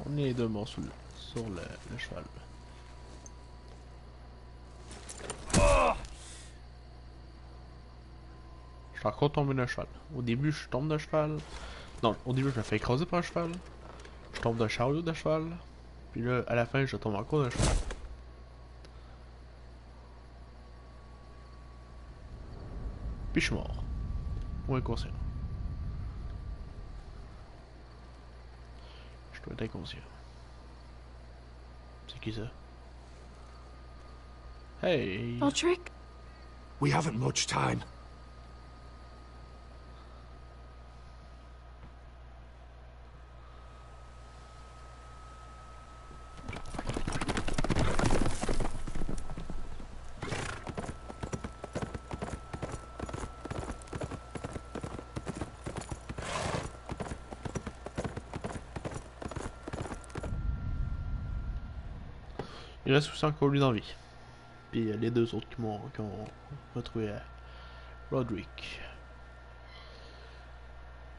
Speaker 1: On est deux morts sur le cheval. Je suis encore tombé d'un cheval. Au début, je tombe d'un cheval. Non, au début, je me fais écraser par un cheval. Je tombe d'un chariot de cheval. Puis là, à la fin, je tombe encore d'un cheval. Puis je suis mort. Ou inconscient. Je dois être inconscient. C'est qui ça? Hey!
Speaker 2: Roderick?
Speaker 8: We haven't much time.
Speaker 1: Il reste aussi encore lui dans vie. Puis les deux autres qui ont retrouvé Roderick.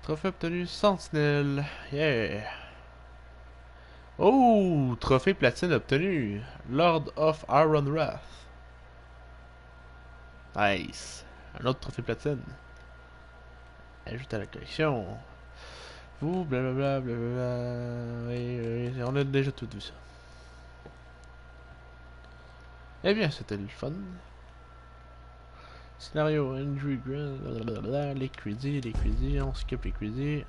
Speaker 1: Trophée obtenu Sentinelle. Yeah! Oh! Trophée platine obtenu. Lord of Iron Wrath. Nice. Un autre trophée platine. Ajoute à la collection. Vous, blablabla, blablabla. Oui, on a déjà tout vu ça. Eh bien, c'était le fun. Scénario, Andrew Grant, blablabla, les crédits, on skip les crédits.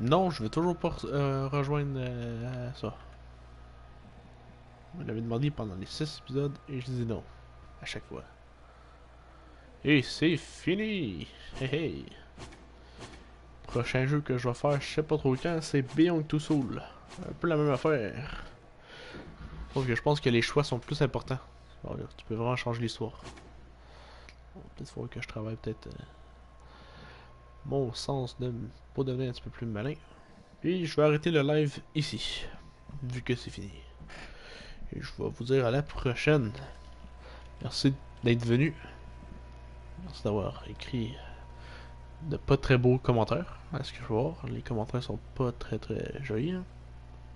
Speaker 1: Non, je veux toujours pas rejoindre ça. On l'avait demandé pendant les 6 épisodes et je dis non. À chaque fois. Et c'est fini! Hey hey! Prochain jeu que je vais faire, je sais pas trop quand, c'est Beyond Two Souls. Un peu la même affaire. Sauf que je pense que les choix sont plus importants. Alors, tu peux vraiment changer l'histoire. Peut-être faut que je travaille peut-être mon sens de pour devenir un petit peu plus malin. Puis je vais arrêter le live ici, vu que c'est fini. Et je vais vous dire à la prochaine. Merci d'être venu. Merci d'avoir écrit de pas très beaux commentaires. À ce que je vois voir, les commentaires sont pas très jolis. Hein.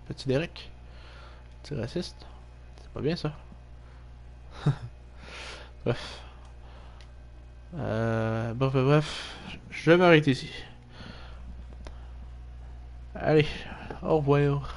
Speaker 1: Petit Derek, petit raciste, c'est pas bien ça. Bref. Bref, je vais m'arrêter ici. Allez, au revoir.